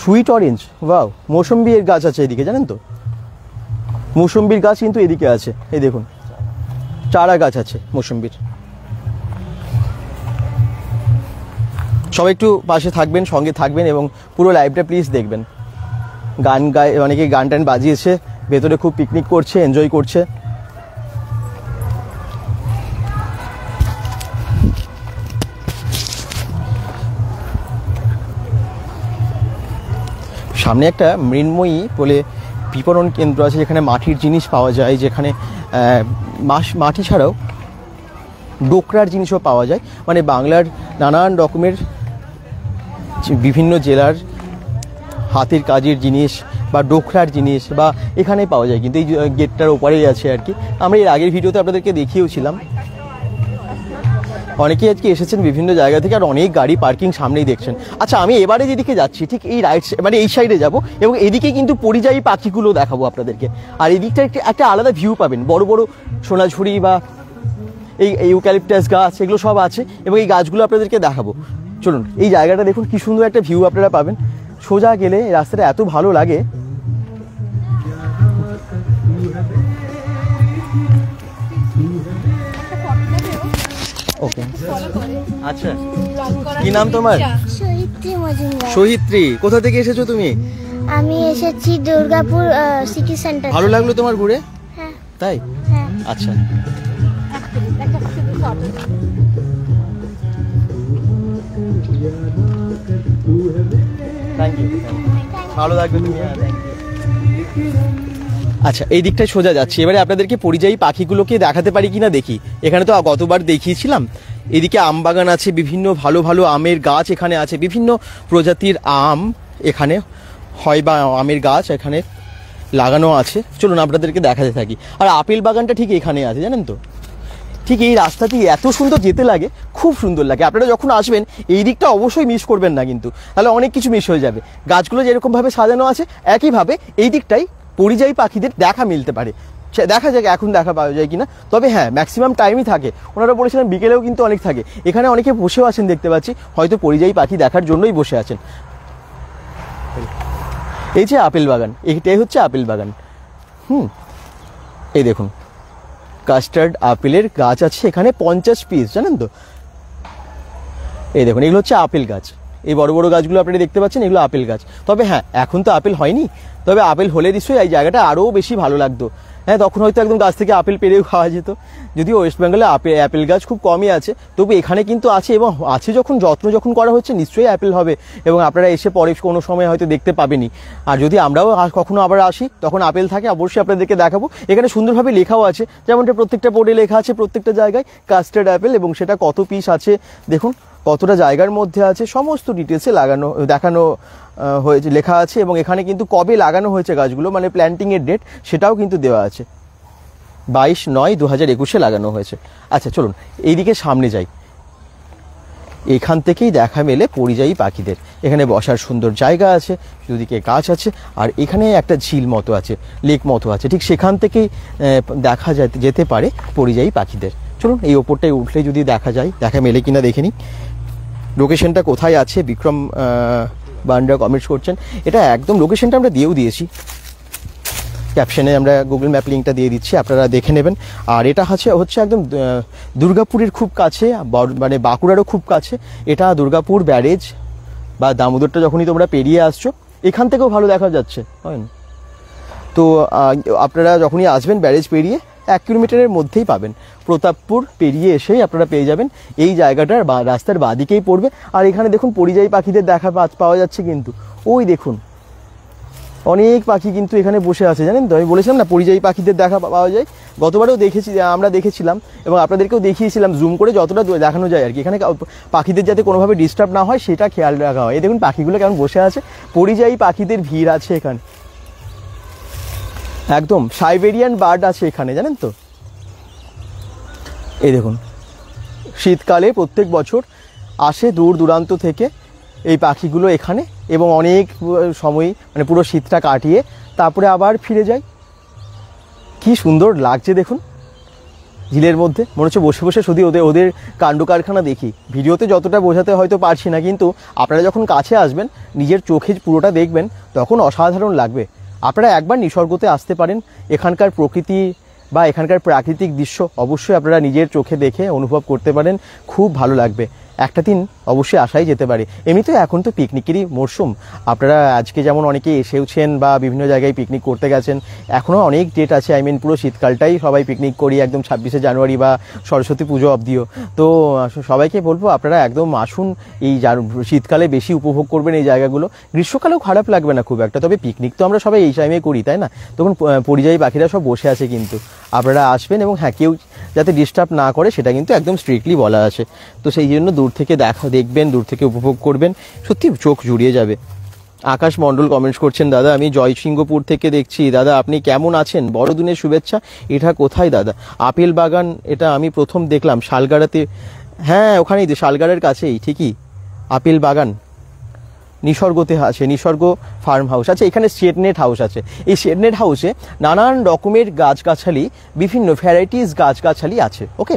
সুইট অরেঞ্জ, ওয়াও, মৌসম্বির গাছ আছে এদিকে, জানেন তো মৌসম্বির গাছ কিন্তু এদিকে আছে, এই দেখুন চারা গাছ আছে মৌসম্বির। সবাই একটু পাশে থাকবেন, সঙ্গে থাকবেন, এবং পুরো লাইভটা প্লিজ দেখবেন। গান গায়, অনেকে গান টান বাজিয়েছে, ভেতরে খুব পিকনিক করছে, এনজয় করছে। সামনে একটা মৃন্ময়ী বলে বিপণন কেন্দ্র আছে, যেখানে মাটির জিনিস পাওয়া যায়, যেখানে মাটি ছাড়াও ডোকরার জিনিসও পাওয়া যায়, মানে বাংলার নানান রকমের বিভিন্ন জেলার হাতের কাজের জিনিস বা ডোকরার জিনিস বা এখানে পাওয়া যায়, কিন্তু এই গেটটার ওপারেই আছে আর কি। আমরা এর আগের ভিডিওতে আপনাদেরকে দেখিয়েওছিলাম। অনেকেই আজকে এসেছেন বিভিন্ন জায়গা থেকে, আর অনেক গাড়ি পার্কিং সামনেই দেখছেন। আচ্ছা, আমি এবারে যেদিকে যাচ্ছি ঠিক এই রাইট মানে এই সাইডে যাব, এবং এদিকে কিন্তু পরিযায়ী পাখিগুলো দেখাবো আপনাদেরকে। আর এই দিকটা একটা আলাদা ভিউ পাবেন, বড় বড় সোনাঝুরি বা এই ইউক্যালিপটাস গাছ এগুলো সব আছে, এবং এই গাছগুলো আপনাদেরকে দেখাবো। চলুন, এই জায়গাটা দেখুন কি সুন্দর একটা ভিউ আপনারা পাবেন। সোজা গেলে রাস্তাটা এত ভালো লাগে। ওকে, আচ্ছা, কি নাম তোমার? সহিত্রী মজুমদার। সহিত্রী, কোথা থেকে এসেছো তুমি? আমি এসেছি দুর্গাপুর সিটি সেন্টার। ভালো লাগলো তোমার ঘুরে? হ্যাঁ। তাই? হ্যাঁ। আচ্ছা, থ্যাংক ইউ, ভালো থাকবে তুমি। আচ্ছা, এই দিকটায় সোজা যাচ্ছি, এবারে আপনাদেরকে পরিযায়ী পাখিগুলোকে দেখাতে পারি কিনা দেখি। এখানে তো গতবার দেখিয়েছিলাম। এদিকে আম বাগান আছে, বিভিন্ন ভালো ভালো আমের গাছ এখানে আছে, বিভিন্ন প্রজাতির আম এখানে হয় বা আমের গাছ এখানে লাগানো আছে। চলুন আপনাদেরকে দেখাতে থাকি। আর আপেল বাগানটা ঠিক এখানে আছে, জানেন তো, ঠিক এই রাস্তাটি এত সুন্দর যেতে লাগে, খুব সুন্দর লাগে। আপনারা যখন আসবেন এই দিকটা অবশ্যই মিস করবেন না, কিন্তু তাহলে অনেক কিছু মিস হয়ে যাবে। গাছগুলো যেরকমভাবে সাজানো আছে একইভাবে এই দিকটাই পরিযায়ী পাখিদের দেখা মিলতে পারে। দেখা যাক এখন দেখা পাওয়া যায় কিনা, তবে হ্যাঁ ম্যাক্সিমাম টাইমই থাকে। ওনারা বলেছিলেন বিকেলেও কিন্তু অনেক থাকে। এখানে অনেকে বসেও আছেন দেখতে পাচ্ছি, হয়তো পরিযায়ী পাখি দেখার জন্যই বসে আছেন। এই যে আপেল বাগান, এইটাই হচ্ছে আপেল বাগান। এই দেখুন কাস্টার্ড আপেলের গাছ আছে এখানে 50 পিস, জানেন তো। এই দেখুন এগুলো হচ্ছে আপেল গাছ, এই বড় বড় গাছগুলো আপনারা দেখতে পাচ্ছেন, এগুলো আপেল গাছ। তবে হ্যাঁ, এখন তো আপেল হয়নি, তবে আপেল হলে নিশ্চয়ই এই জায়গাটা আরও বেশি ভালো লাগতো। হ্যাঁ, তখন হয়তো একদম গাছ থেকে আপেল পেরেও খাওয়া যেত। যদিও ওয়েস্ট বেঙ্গলে আপেল গাছ খুব কমই আছে, তবু এখানে কিন্তু আছে, এবং আছে যখন যত্ন যখন করা হচ্ছে নিশ্চয়ই আপেল হবে, এবং আপনারা এসে পরে কোনো সময় হয়তো দেখতে পাবেনই। আর যদি আমরাও কখনো আবার আসি তখন আপেল থাকে, অবশ্যই আপনাদেরকে দেখাবো। এখানে সুন্দরভাবে লেখাও আছে, যেমনটা প্রত্যেকটা বোর্ডে লেখা আছে প্রত্যেকটা জায়গায় কাস্টার্ড আপেল, এবং সেটা কত পিস আছে দেখুন, কতটা জায়গার মধ্যে আছে, সমস্ত ডিটেলসে দেখানো হয়েছে, লেখা আছে। এবং এখানে কিন্তু কবে লাগানো হয়েছে গাছগুলো, মানে প্ল্যান্টিংয়ের ডেট সেটাও কিন্তু দেওয়া আছে, 22/9/2021 লাগানো হয়েছে। আচ্ছা চলুন এইদিকে সামনে যাই, এখান থেকেই দেখা মেলে পরিযায়ী পাখিদের। এখানে বসার সুন্দর জায়গা আছে, দুদিকে গাছ আছে, আর এখানে একটা ঝিল মতো আছে, লেক মতো আছে, ঠিক সেখান থেকেই দেখা যেতে পারে পরিযায়ী পাখিদের। চলুন এই ওপরটায় উঠলে যদি দেখা মেলে কিনা দেখে নিই। লোকেশনটা কোথায় আছে বিক্রম বান্ডা কমেন্টস করছেন, এটা একদম লোকেশনটা আমরা দিয়েও দিয়েছি, ক্যাপশনে আমরা গুগল ম্যাপ লিঙ্কটা দিয়ে দিচ্ছি, আপনারা দেখে নেবেন। আর এটা হচ্ছে একদম দুর্গাপুরের খুব কাছে, মানে বাঁকুড়ারও খুব কাছে। এটা দুর্গাপুর ব্যারেজ বা দামোদরটা যখনই তোমরা পেরিয়ে আসছো, এখান থেকেও ভালো দেখা যাচ্ছে, হয় না? তো আপনারা যখনই আসবেন ব্যারেজ পেরিয়ে 1 কিলোমিটারের মধ্যেই পাবেন, প্রতাপপুর পেরিয়ে এসেই আপনারা পেয়ে যাবেন এই জায়গাটার রাস্তার বাঁদিকেই পড়বে। আর এখানে দেখুন পরিযায়ী পাখিদের দেখা পাওয়া যাচ্ছে, কিন্তু ওই দেখুন অনেক পাখি কিন্তু এখানে বসে আছে, জানেন তো? আমি বলেছিলাম না পরিযায়ী পাখিদের দেখা পাওয়া যায়, গতবারেও আমরা দেখেছিলাম এবং আপনাদেরকেও দেখিয়েছিলাম জুম করে যতটা দেখানো যায় আর কি। এখানে পাখিদের যাতে কোনোভাবে ডিস্টার্ব না হয় সেটা খেয়াল রাখা হয়। এই দেখুন পাখিগুলো কেমন বসে আছে, পরিযায়ী পাখিদের ভিড় আছে এখানে, একদম সাইবেরিয়ান বার্ড আছে এখানে, জানেন তো? এই দেখুন শীতকালে প্রত্যেক বছর আসে দূর দূরান্ত থেকে এই পাখিগুলো এখানে, এবং অনেক সময় মানে পুরো শীতটা কাটিয়ে তারপরে আবার ফিরে যায়। কি সুন্দর লাগছে দেখুন, ঝিলের মধ্যে মনে হচ্ছে বসে বসে শুধু ওদের কাণ্ড কারখানা দেখি। ভিডিওতে যতটা বোঝাতে হয়তো পারছি না, কিন্তু আপনারা যখন কাছে আসবেন নিজের চোখে পুরোটা দেখবেন তখন অসাধারণ লাগবে। আপনারা একবার নিসর্গতে আসতে পারেন, এখানকার প্রকৃতি বা এখানকার প্রাকৃতিক দৃশ্য অবশ্যই আপনারা নিজের চোখে দেখে অনুভব করতে পারেন, খুব ভালো লাগবে। একটা দিন অবশ্যই আসাই যেতে পারে। এমনিতে এখন তো পিকনিকেরই মরশুম, আপনারা আজকে যেমন অনেকে এসেওছেন বা বিভিন্ন জায়গায় পিকনিক করতে গেছেন, এখনও অনেক ডেট আছে। পুরো শীতকালটাই সবাই পিকনিক করি, একদম 26শে জানুয়ারি বা সরস্বতী পুজো অবধিও। তো সবাইকে বলবো আপনারা একদম আসুন, এই শীতকালে বেশি উপভোগ করবেন এই জায়গাগুলো। গ্রীষ্মকালেও খারাপ লাগবে না খুব একটা, তবে পিকনিক তো আমরা সবাই এই টাইমে করি, তাই না? তখন পরিযায়ী পাখিরা সব বসে আছে, কিন্তু আপনারা আসবেন এবং হ্যাঁ কেউ যাতে ডিস্টার্ব না করে সেটা কিন্তু একদম স্ট্রিক্টলি বলা আছে। তো সেই জন্য দূর থেকে দেখবেন, দূর থেকে উপভোগ করবেন, সত্যি চোখ জুড়িয়ে যাবে। আকাশ মণ্ডল কমেন্টস করছেন, দাদা আমি জয়সিংহপুর থেকে দেখছি, দাদা আপনি কেমন আছেন? বড়দিনের শুভেচ্ছা। এটা কোথায় দাদা? আপেল বাগান, এটা আমি প্রথম দেখলাম শালগাড়াতে। হ্যাঁ ওখানেই, শালগাড়ের কাছেই, ঠিকই আপেল বাগান নিসর্গতে আছে, নিসর্গ ফার্ম হাউস আছে। এখানে শেডনেট হাউস আছে, এই শেডনেট হাউসে নানান রকমের গাছগাছালি, বিভিন্ন ভ্যারাইটিস গাছগাছালি আছে। ওকে,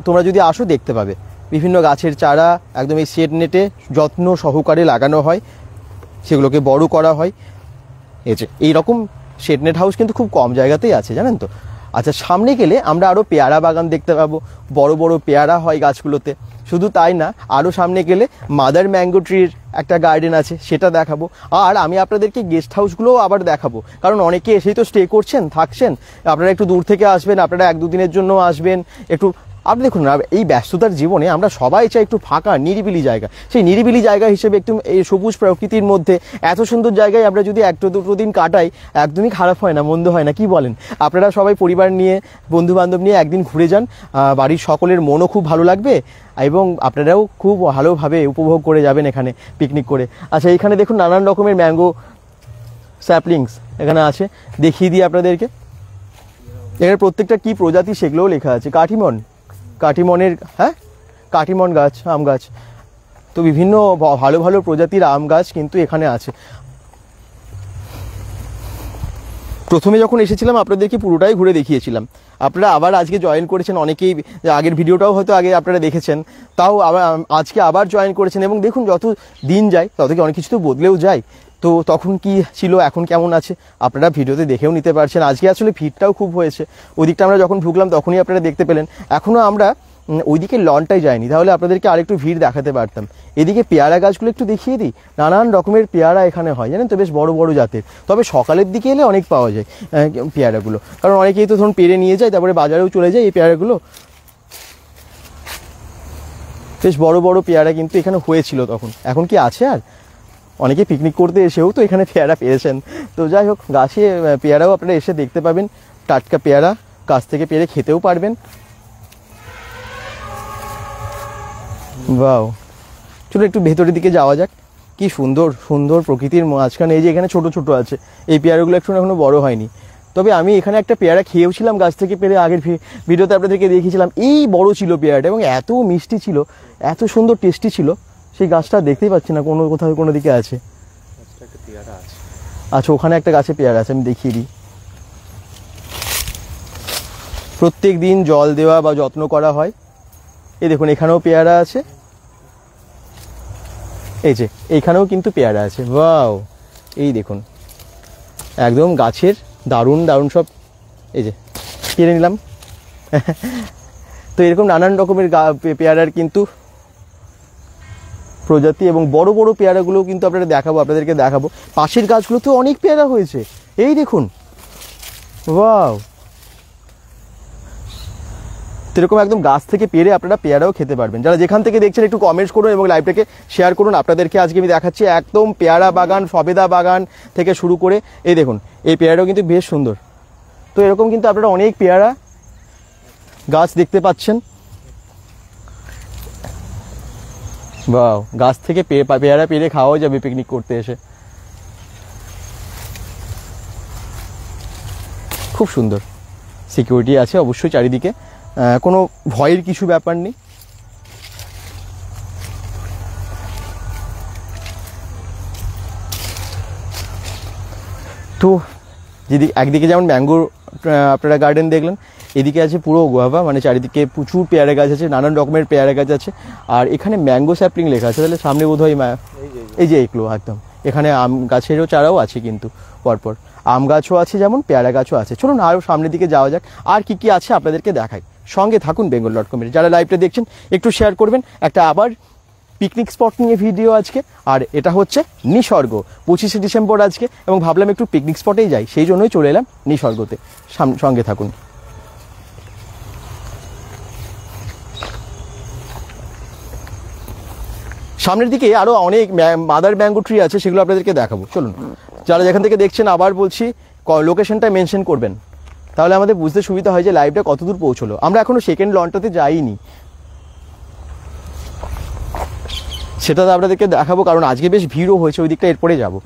তোমরা যদি আসো দেখতে পাবে বিভিন্ন গাছের চারা একদম এই শেডনেটে যত্ন সহকারে লাগানো হয়, সেগুলোকে বড় করা হয়। এইরকম শেডনেট হাউস কিন্তু খুব কম জায়গাতেই আছে, জানেন তো? আচ্ছা, সামনে গেলে আমরা আরও পেয়ারা বাগান দেখতে পাবো, বড় বড় পেয়ারা হয় গাছগুলোতে। শুধু তাই না, আরও সামনে গেলে মাদার ম্যাঙ্গো ট্রির একটা গার্ডেন আছে, সেটা দেখাবো। আর আমি আপনাদেরকে গেস্ট হাউসগুলোও আবার দেখাবো, কারণ অনেকে এসেই তো স্টে করছেন, থাকছেন। আপনারা একটু দূর থেকে আসবেন, আপনারা 1-2 দিনের জন্য আসবেন, একটু আপনি দেখুন না, এই ব্যস্ততার জীবনে আমরা সবাই চাই একটু ফাঁকা নিরিবিলি জায়গা। সেই নিরিবিলি জায়গা হিসেবে একটু এই সবুজ প্রকৃতির মধ্যে এত সুন্দর জায়গায় আমরা যদি 1-2 দিন কাটাই, একদমই খারাপ হয় না, মন্দ হয় না, কি বলেন? আপনারা সবাই পরিবার নিয়ে, বন্ধু বান্ধব নিয়ে একদিন ঘুরে যান, বাড়ির সকলের মনও খুব ভালো লাগবে এবং আপনারাও খুব ভালোভাবে উপভোগ করে যাবেন এখানে পিকনিক করে। আচ্ছা, এখানে দেখুন নানান রকমের ম্যাঙ্গো স্যাপলিংস এখানে আছে, দেখিয়ে দিই আপনাদেরকে। এখানে প্রত্যেকটা কি প্রজাতি সেগুলোও লেখা আছে। কাটিমনের, হ্যাঁ কাটিমন গাছ, আম গাছ, তো বিভিন্ন ভালো ভালো প্রজাতির আম গাছ কিন্তু এখানে আছে। প্রথমে যখন এসেছিলাম আপনাদেরকে পুরোটাই ঘুরে দেখিয়েছিলাম, আপনারা আবার আজকে জয়েন করেছেন, অনেকেই আগের ভিডিওটাও হয়তো আগে আপনারা দেখেছেন, তাও আজকে আবার জয়েন করেছেন। এবং দেখুন যত দিন যায় তত কি অনেক কিছু তো বদলেও যায়, তো তখন কি ছিল এখন কেমন আছে আপনারা ভিডিওতে দেখেও নিতে পারছেন। আজকে আসলে ভিড়টাও খুব হয়েছে, ওইদিকটা আমরা যখন ঢুকলাম তখনই আপনারা দেখতে পেলেন। এখনও আমরা ওইদিকে লনটাই যায়নি, তাহলে আপনাদেরকে আরেকটু ভিড় দেখাতে পারতাম। এদিকে পেয়ারা গাছগুলো একটু দেখিয়ে দিই, নানান রকমের পেয়ারা এখানে হয়, জানেন তো, বেশ বড় বড় জাতের। তবে সকালের দিকে এলে অনেক পাওয়া যায় পেয়ারাগুলো, কারণ অনেকেই তো ধরুন পেরে নিয়ে যায়, তারপরে বাজারেও চলে যায় এই পেয়ারাগুলো। বেশ বড় বড় পেয়ারা কিন্তু এখানে হয়েছিল তখন, এখন কি আছে আর? অনেকে পিকনিক করতে এসেও তো এখানে পেয়ারা পেয়েছেন। তো যাই হোক, গাছে পেয়ারাও আপনারা এসে দেখতে পাবেন, টাটকা পেয়ারা গাছ থেকে পেরে খেতেও পারবেন। বাও, চলো একটু ভেতরের দিকে যাওয়া যাক। কি সুন্দর সুন্দর প্রকৃতির মাঝখানে এই যে এখানে ছোট ছোট আছে, এই পেয়ারাগুলো এখনো বড় হয়নি। তবে আমি এখানে একটা পেয়ারা খেয়েওছিলাম গাছ থেকে পেরে, আগের ভিডিওতে আপনাদেরকে দেখিয়েছিলাম। এই বড় ছিল পেয়ারাটা এবং এত মিষ্টি ছিল, এত সুন্দর টেস্টি ছিল, সেই গাছটা দেখতেই পাচ্ছি না, কোনো কোথাও কোনো দিকে আছে। আচ্ছা, ওখানে একটা গাছে পেয়ারা আছে, আমি দেখিয়ে দিই। প্রত্যেক দিন জল দেওয়া বা যত্ন করা হয়। এই দেখুন, এখানেও পেয়ারা আছে, এই যে এইখানেও কিন্তু পেয়ারা আছে। ওয়াও, এই দেখুন একদম গাছের দারুণ দারুণ সব, এই যে কিনে নিলাম। তো এরকম নানান রকমের পেয়ারার কিন্তু প্রজাতি, এবং বড় বড় পেয়ারাগুলো কিন্তু আপনাদেরকে দেখাবো। পাশের গাছগুলোতেও অনেক পেয়ারা হয়েছে, এই দেখুন। ওয়াও, এরকম একদম গাছ থেকে পেরে আপনারা পেয়ারাও খেতে পারবেন। যারা যেখান থেকে দেখছেন একটু কমেন্টস করুন এবং লাইভটাকে শেয়ার করুন। আপনাদেরকে আজকে আমি দেখাচ্ছি একদম পেয়ারা বাগান, সবেদা বাগান থেকে শুরু করে, এই দেখুন এই পেয়ারাটাও কিন্তু বেশ সুন্দর। তো এরকম কিন্তু আপনারা অনেক পেয়ারা গাছ দেখতে পাচ্ছেন। বাহ, গাছ থেকে পেয়ারা পেরে খাওয়াও যাবে পিকনিক করতে এসে। খুব সুন্দর, সিকিউরিটি আছে অবশ্যই চারিদিকে, কোনো ভয়ের কিছু ব্যাপার নেই। তো একদিকে যেমন ম্যাঙ্গোর আপনারা গার্ডেন দেখলেন, এদিকে আছে পুরো গোয়াভা, মানে চারিদিকে প্রচুর পেয়ারা গাছ আছে, নানান রকমের পেয়ারা গাছ আছে। আর এখানে ম্যাঙ্গো স্যাপলিং লেখা আছে, তাহলে সামনে বোধহয় এই যে এগুলো একদম, এখানে আম গাছেরও চারাও আছে কিন্তু পরপর, আম গাছও আছে যেমন পেয়ারা গাছও আছে। চলুন আরও সামনের দিকে যাওয়া যাক, আর কি কি আছে আপনাদেরকে দেখাই। সঙ্গে থাকুন bengal.com এর। যারা লাইভটা দেখছেন একটু শেয়ার করবেন। একটা আবার পিকনিক স্পট নিয়ে ভিডিও আজকে, আর এটা হচ্ছে নিসর্গ। 25শে ডিসেম্বর আজকে, এবং ভাবলাম একটু পিকনিক স্পটেই যাই, সেই জন্যই চলে এলাম নিসর্গতে। সঙ্গে থাকুন। সামনের দিকে আরও অনেক মাদার ম্যাঙ্গো ট্রি আছে, সেগুলো আপনাদেরকে দেখাবো। চলুন, যারা যেখান থেকে দেখছেন আবার বলছি লোকেশনটা মেনশন করবেন, তাহলে আমাদের বুঝতে সুবিধা হয় যে লাইভটা কতদূর পৌঁছলো। আমরা এখনো সেকেন্ড লনটাতে যাইনি, সেটা তো আপনাদেরকে দেখাবো, কারণ আজকে বেশ ভিড়ও হয়েছে ওই দিকটা, এরপরে যাবো।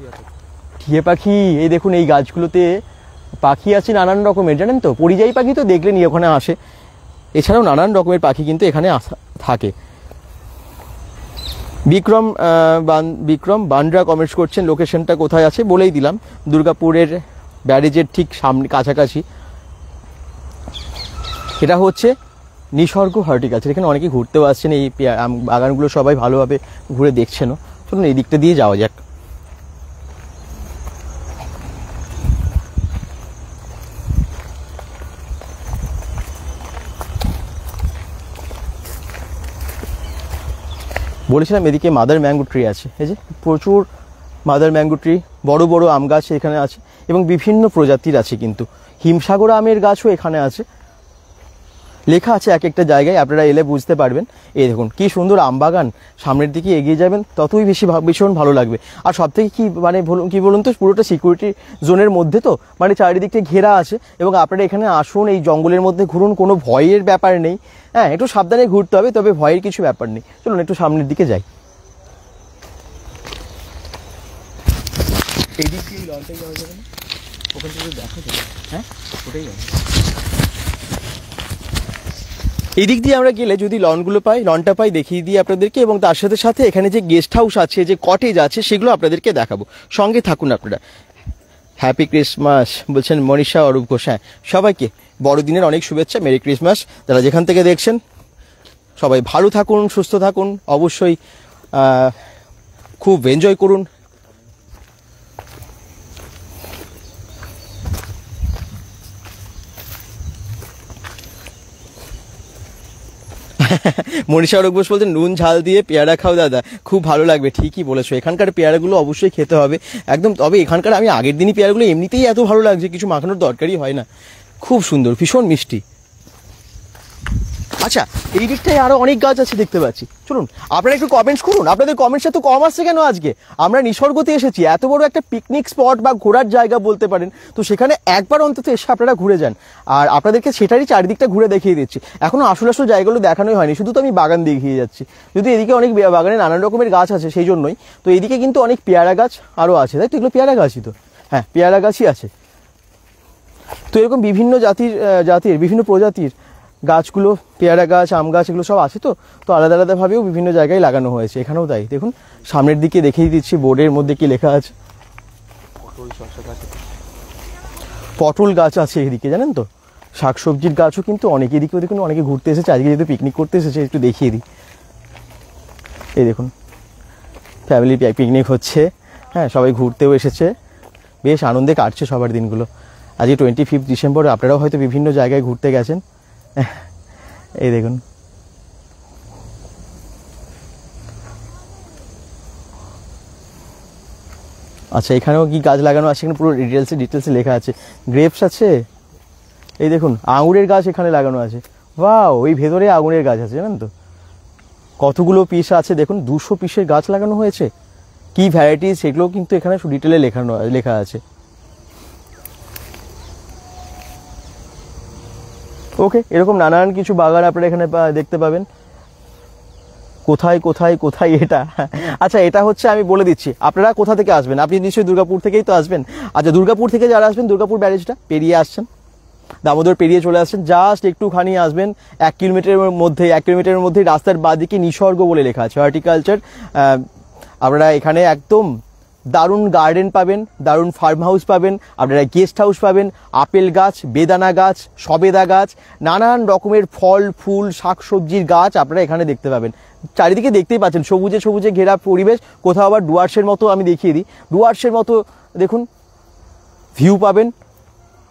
টিয়ে পাখি, এই দেখুন এই গাছগুলোতে পাখি আছে নানান রকমের, জানেন তো, পরিযায়ী পাখি তো দেখলেনি ওখানে আসে, এছাড়াও নানান রকমের পাখি কিন্তু এখানে থাকে। বিক্রম বান্ড্রা কমেন্টস করছেন, লোকেশনটা কোথায় আছে বলেই দিলাম, দুর্গাপুরের ব্যারেজের ঠিক সামনে কাছাকাছি। এটা হচ্ছে নিসর্গ হর্টিকালচার, এখানে অনেকেই ঘুরতেও আসছেন, এই বাগানগুলো সবাই ভালোভাবে ঘুরে দেখছেনও। চলুন এই দিকটা দিয়ে যাওয়া যাক। বলেছিলাম এদিকে মাদার ম্যাঙ্গো ট্রি আছে, এই যে প্রচুর মাদার ম্যাঙ্গো ট্রি, বড় বড় আম গাছ এখানে আছে, এবং বিভিন্ন প্রজাতির আছে কিন্তু। হিমসাগর আমের গাছও এখানে আছে, লেখা আছে এক একটা জায়গায়, আপনারা এলে বুঝতে পারবেন। এই দেখুন কি সুন্দর আম বাগান, সামনের দিকে এগিয়ে যাবেন ততই ভীষণ ভালো লাগবে। আর সব থেকে কি মানে কি বলুন তো, পুরোটা সিকিউরিটি জোনের মধ্যে, তো মানে চারিদিকে ঘেরা আছে, এবং আপনারা এখানে আসুন, এই জঙ্গলের মধ্যে ঘুরুন, কোনো ভয়ের ব্যাপার নেই। হ্যাঁ, একটু সাবধানে ঘুরতে হবে, তবে ভয়ের কিছু ব্যাপার নেই। চলুন একটু সামনের দিকে যাই। এই দিক দিয়ে লনটাই যাওয়া যাবে না, ওখান থেকে দেখা যাবে। হ্যাঁ, ওটাই যাবে। এই দিক দিয়ে আমরা গেলে যদি লনটা পাই দেখিয়ে দিই আপনাদেরকে, এবং তার সাথে সাথে এখানে যে গেস্ট হাউস আছে, যে কটেজ আছে, সেগুলো আপনাদেরকে দেখাবো। সঙ্গে থাকুন আপনারা। হ্যাপি ক্রিসমাস বলছেন মনীষা অরূপ ঘোষ। হ্যাঁ, সবাইকে বড়দিনের অনেক শুভেচ্ছা, মেরি ক্রিসমাস। যারা যেখান থেকে দেখছেন সবাই ভালো থাকুন, সুস্থ থাকুন, অবশ্যই খুব এনজয় করুন। মনীষা অরূপ ঘোষ বলছেন নুন ঝাল দিয়ে পেয়ারা খাও দাদা, খুব ভালো লাগবে। ঠিকই বলেছো, এখানকার পেয়ারাগুলো অবশ্যই খেতে হবে একদম। তবে এখানকার আমি আগের দিনই পেয়ারাগুলো এমনিতেই এত ভালো লাগছে, কিছু মাখানোর দরকারই হয় না, খুব সুন্দর, ভীষণ মিষ্টি। আচ্ছা, এই দিকটায় আরো অনেক গাছ আছে দেখতে পাচ্ছি। চলুন আপনারা একটু কমেন্টস করুন, আপনাদের কমেন্টস এত কম আসছে কেন আজকে? আমরা নিসর্গতে এসেছি, এত বড় একটা পিকনিক স্পট বা ঘোরার জায়গা বলতে পারেন, তো সেখানে একবার অন্তত এসে আপনারা ঘুরে যান। আর আপনাদেরকে সেটারই চারিদিকটা ঘুরে দেখিয়ে দিচ্ছি। এখনো আসল জায়গাগুলো দেখানোই হয়নি, শুধু তো আমি বাগান দেখিয়ে যাচ্ছি। যদি এদিকে অনেক বাগানে নানান রকমের গাছ আছে সেই জন্যই, তো এদিকে কিন্তু অনেক পেয়ারা গাছ আরও আছে, তাই তো? এগুলো পেয়ারা গাছই তো, হ্যাঁ পেয়ারা গাছই আছে। তো এরকম বিভিন্ন জাতির বিভিন্ন প্রজাতির গাছগুলো পেয়ারা গাছ, আম গাছ এগুলো সব আছে, তো আলাদা আলাদাভাবেও বিভিন্ন জায়গায় লাগানো হয়েছে। এখানেও তাই, দেখুন সামনের দিকে দেখিয়ে দিচ্ছি বোর্ডের মধ্যে কি লেখা আছে। পটল গাছ আছে এদিকে, জানেন তো, শাকসবজির গাছও কিন্তু অনেকে, এদিকেও দেখুন অনেকে ঘুরতে এসেছে আজকে, যেহেতু পিকনিক করতে এসেছে একটু দেখিয়ে দিই। এই দেখুন ফ্যামিলি পিকনিক হচ্ছে, হ্যাঁ সবাই ঘুরতেও এসেছে, বেশ আনন্দে কাটছে সবার দিনগুলো। আজকে 25 ডিসেম্বর, আপনারাও হয়তো বিভিন্ন জায়গায় ঘুরতে গেছেন। এই দেখুন আচ্ছা, এখানেও কি গাছ লাগানো আছে, এখানে পুরো ডিটেলসে লেখা আছে। গ্রেপস আছে, এই দেখুন আঙুরের গাছ এখানে লাগানো আছে। বাহ, ওই ভেতরে আঙুরের গাছ আছে, জানেন তো কতগুলো পিস আছে, দেখুন 200 পিসের গাছ লাগানো হয়েছে। কি ভ্যারাইটিস সেগুলো কিন্তু এখানে ডিটেলে লেখা আছে। ওকে, এরকম নানান কিছু বাগান আপনারা এখানে দেখতে পাবেন। কোথায় কোথায় কোথায় এটা, আচ্ছা এটা হচ্ছে, আমি বলে দিচ্ছি আপনারা কোথা থেকে আসবেন। আপনি নিশ্চয়ই দুর্গাপুর থেকেই তো আসবেন। আচ্ছা, দুর্গাপুর থেকে যারা আসবেন, দুর্গাপুর ব্যারেজটা পেরিয়ে আসছেন, দামোদর পেরিয়ে চলে আসছেন, জাস্ট একটুখানি আসবেন, 1 কিলোমিটারের মধ্যে রাস্তার বাঁদিকে নিসর্গ বলে লেখা আছে, হর্টিকালচার। আপনারা এখানে একদম দারুণ গার্ডেন পাবেন, দারুণ ফার্ম হাউস পাবেন, আপনারা গেস্ট হাউস পাবেন, আপেল গাছ, বেদানা গাছ, সবেদা গাছ, নানান রকমের ফল ফুল শাকসবজির গাছ আপনারা এখানে দেখতে পাবেন। চারিদিকে দেখতেই পাচ্ছেন সবুজে সবুজে ঘেরা পরিবেশ। কোথাও আবার ডুয়ার্সের মতো, আমি দেখিয়ে দিই, ডুয়ার্সের মতো দেখুন ভিউ পাবেন,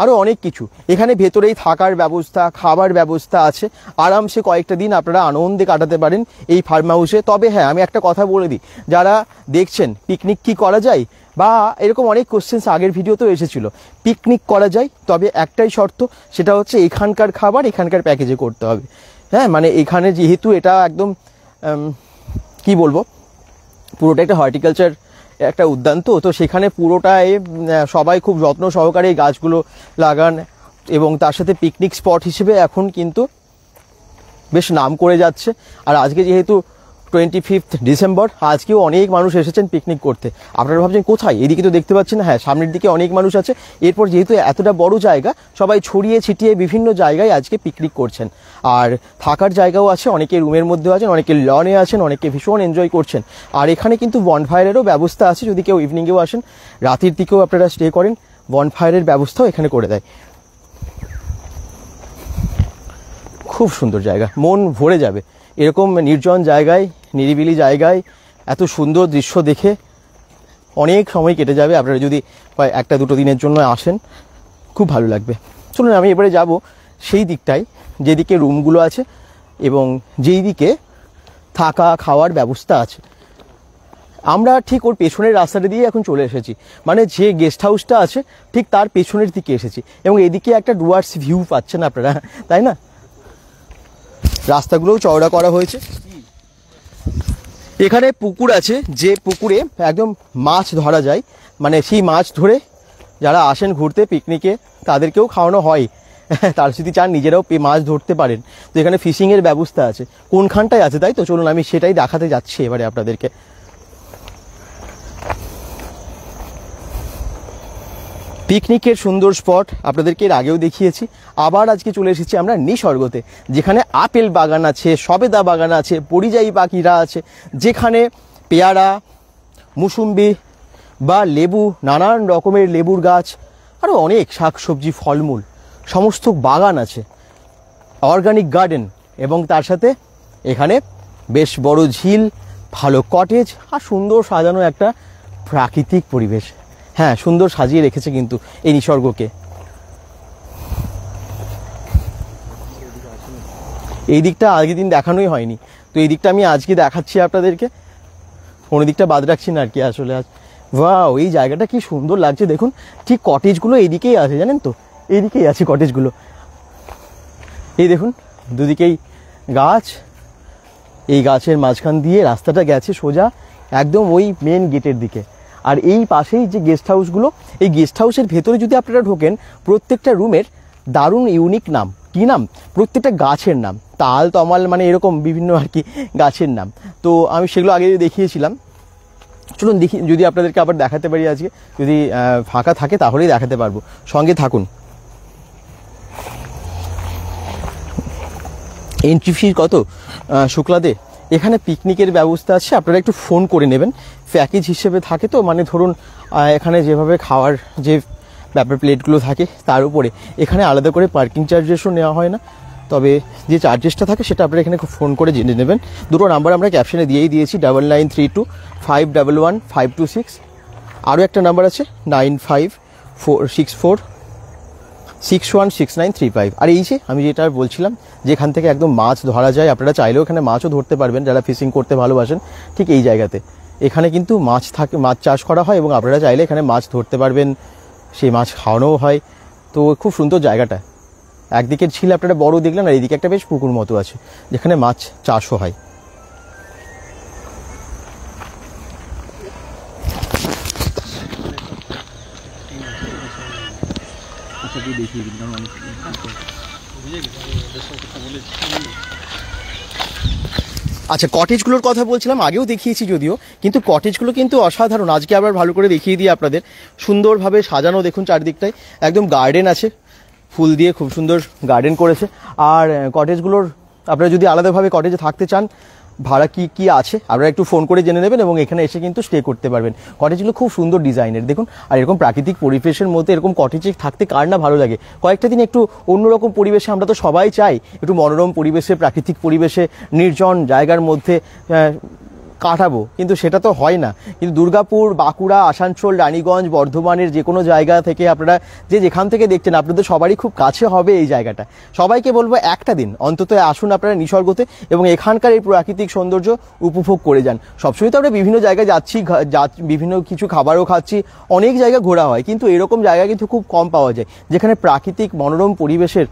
আরও অনেক কিছু। এখানে ভেতরেই থাকার ব্যবস্থা, খাবার ব্যবস্থা আছে, আরামসে কয়েকটা দিন আপনারা আনন্দে কাটাতে পারেন এই ফার্ম হাউসে। তবে হ্যাঁ, আমি একটা কথা বলে দিই, যারা দেখছেন পিকনিক কি করা যায়, বা এরকম অনেক কোশ্চেন্স আগের ভিডিওতেও এসেছিল, পিকনিক করা যায়, তবে একটাই শর্ত, সেটা হচ্ছে এখানকার খাবার এখানকার প্যাকেজে করতে হবে। হ্যাঁ, মানে এখানে যেহেতু এটা একদম কি বলবো, পুরোটা একটা হর্টিকালচার একটা উদ্যান, তো সেখানে পুরোটাই সবাই খুব যত্ন সহকারে এই গাছগুলো লাগান, এবং তার সাথে পিকনিক স্পট হিসেবে এখন কিন্তু বেশ নাম করে যাচ্ছে। আর আজকে যেহেতু 25 ডিসেম্বর, আজকেও অনেক মানুষ এসেছেন পিকনিক করতে। আপনারা ভাবছেন কোথায়, এদিকে তো দেখতে পাচ্ছেন, হ্যাঁ সামনের দিকে অনেক মানুষ আছে। এরপর যেহেতু এতটা বড় জায়গা, সবাই ছড়িয়ে ছিটিয়ে বিভিন্ন জায়গায় আজকে পিকনিক করছেন। আর থাকার জায়গাও আছে, অনেকে রুমের মধ্যেও আছেন, অনেকে লনে আছেন, অনেকে ভীষণ এনজয় করছেন। আর এখানে কিন্তু বনফায়ারেরও ব্যবস্থা আছে, যদি কেউ ইভিনিংয়েও আসেন, রাতের দিকেও আপনারা স্টে করেন, বনফায়ারের ব্যবস্থাও এখানে করে দেয়। খুব সুন্দর জায়গা, মন ভরে যাবে এরকম নির্জন জায়গায়, নিরিবিলি জায়গায় এত সুন্দর দৃশ্য দেখে অনেক সময় কেটে যাবে। আপনারা যদি 1-2 দিনের জন্য আসেন, খুব ভালো লাগবে। চলুন আমি এবারে যাব সেই দিকটায়, যেদিকে রুমগুলো আছে এবং যেই দিকে থাকা খাওয়ার ব্যবস্থা আছে। আমরা ঠিক ওর পেছনের রাস্তাটা দিয়ে এখন চলে এসেছি, মানে যে গেস্ট হাউসটা আছে ঠিক তার পেছনের দিকে এসেছি, এবং এদিকে একটা ডুয়ার্স ভিউ পাচ্ছেন আপনারা, তাই না? রাস্তাগুলোও চওড়া করা হয়েছে। এখানে পুকুর আছে, যে পুকুরে একদম মাছ ধরা যায়, মানে সেই মাছ ধরে যারা আসেন ঘুরতে পিকনিকে তাদেরকেও খাওয়ানো হয়। তার যদি চান নিজেরাও মাছ ধরতে পারেন। তো এখানে ফিশিংয়ের ব্যবস্থা আছে, কোনখানটায় আছে তাই তো, চলুন আমি সেটাই দেখাতে যাচ্ছি এবারে আপনাদেরকে। পিকনিকের সুন্দর স্পট আপনাদেরকে এর আগেও দেখিয়েছি, আবার আজকে চলে এসেছি আমরা নিসর্গতে, যেখানে আপেল বাগান আছে, সবেদা বাগান আছে, পরিযায়ী পাখিরা আছে, যেখানে পেয়ারা, মুসুম্বি বা লেবু, নানান রকমের লেবুর গাছ, আরও অনেক শাকসবজি ফলমূল সমস্ত বাগান আছে, অর্গানিক গার্ডেন, এবং তার সাথে এখানে বেশ বড় ঝিল, ভালো কটেজ, আর সুন্দর সাজানো একটা প্রাকৃতিক পরিবেশ। হ্যাঁ, সুন্দর সাজিয়ে রেখেছে কিন্তু এই নিসর্গকে। এই দিকটা আগের দিন দেখানোই হয়নি, তো এই দিকটা আমি আজকে দেখাচ্ছি আপনাদেরকে, কোনো দিকটা বাদ রাখছি না আর কি আসলে আজ। ওয়াও, এই জায়গাটা কি সুন্দর লাগছে দেখুন। ঠিক কটেজগুলো এইদিকেই আছে, জানেন তো, এইদিকেই আছে কটেজগুলো। এই দেখুন দুদিকেই গাছ, এই গাছের মাঝখান দিয়ে রাস্তাটা গেছে সোজা একদম ওই মেন গেটের দিকে। আর এই পাশেই যে গেস্ট হাউসগুলো, এই গেস্ট হাউসের ভেতরে যদি আপনারা ঢোকেন, প্রত্যেকটা রুমের দারুণ ইউনিক নাম। কী নাম? প্রত্যেকটা গাছের নাম, তাল তমাল, মানে এরকম বিভিন্ন আর কি গাছের নাম। তো আমি সেগুলো আগে দেখিয়েছিলাম, চলুন দেখি যদি আপনাদেরকে আবার দেখাতে পারি আজকে, যদি ফাঁকা থাকে তাহলেই দেখাতে পারবো, সঙ্গে থাকুন। এন্ট্রি ফি কত শুক্লাদে? এখানে পিকনিকের ব্যবস্থা আছে, আপনারা একটু ফোন করে নেবেন। প্যাকেজ হিসেবে থাকে তো, মানে ধরুন এখানে যেভাবে খাওয়ার যে ব্যাপার প্লেটগুলো থাকে তার উপরে এখানে আলাদা করে পার্কিং চার্জেসও নেওয়া হয় না, তবে যে চার্জেসটা থাকে সেটা আপনারা এখানে ফোন করে জেনে নেবেন। দুটো নাম্বার আমরা ক্যাপশনে দিয়েই দিয়েছি, 9932511526। আরও একটা নাম্বার আছে 9564616935। আর এই যে আমি যেটা বলছিলাম, যেখান থেকে একদম মাছ ধরা যায়, আপনারা চাইলেও এখানে মাছও ধরতে পারবেন যারা ফিশিং করতে ভালোবাসেন। ঠিক এই জায়গাতে এখানে কিন্তু মাছ থাকে, মাছ চাষ করা হয় এবং আপনারা চাইলে এখানে মাছ ধরতে পারবেন, সেই মাছ খাওয়ানোও হয়। তো খুব সুন্দর জায়গাটা। একদিকে ছিল আপনারা বড় দেখলেন, আর এইদিকে একটা বেশ পুকুর মতো আছে যেখানে মাছ চাষও হয়। আচ্ছা, কটেজগুলোর কথা বলছিলাম, আগেও দেখিয়েছি যদিও, কিন্তু কটেজগুলো কিন্তু অসাধারণ। আজকে আবার ভালো করে দেখিয়ে দিই আপনাদের। সুন্দরভাবে সাজানো, দেখুন চারদিকটায় একদম গার্ডেন আছে, ফুল দিয়ে খুব সুন্দর গার্ডেন করেছে। আর কটেজগুলোর আপনারা যদি আলাদাভাবে কটেজে থাকতে চান, ভাড়া কি আছে আপনারা একটু ফোন করে জেনে নেবেন এবং এখানে এসে কিন্তু স্টে করতে পারবেন। কটেজগুলো খুব সুন্দর ডিজাইনের দেখুন, আর এরকম প্রাকৃতিক পরিবেশের মধ্যে এরকম কটেজে থাকতে কার না ভালো লাগে। কয়েকটা দিন একটু অন্যরকম পরিবেশে, আমরা তো সবাই চাই একটু মনোরম পরিবেশে, প্রাকৃতিক পরিবেশে, নির্জন জায়গার মধ্যে কাটাবো, কিন্তু সেটা তো হয় না। কিন্তু দুর্গাপুর, বাঁকুড়া, আসানসোল, রানীগঞ্জ, বর্ধমানের যে কোনো জায়গা থেকে আপনারা যেখান থেকে দেখছেন, আপনাদের সবারই খুব কাছে হবে এই জায়গাটা। সবাইকে বলবো একটা দিন অন্তত আসুন আপনারা নিসর্গতে এবং এখানকার এই প্রাকৃতিক সৌন্দর্য উপভোগ করে যান। সবসময় তো আমরা বিভিন্ন জায়গায় যাচ্ছি, বিভিন্ন কিছু খাবারও খাচ্ছি, অনেক জায়গা ঘোরা হয়, কিন্তু এরকম জায়গা কিন্তু খুব কম পাওয়া যায় যেখানে প্রাকৃতিক মনোরম পরিবেশের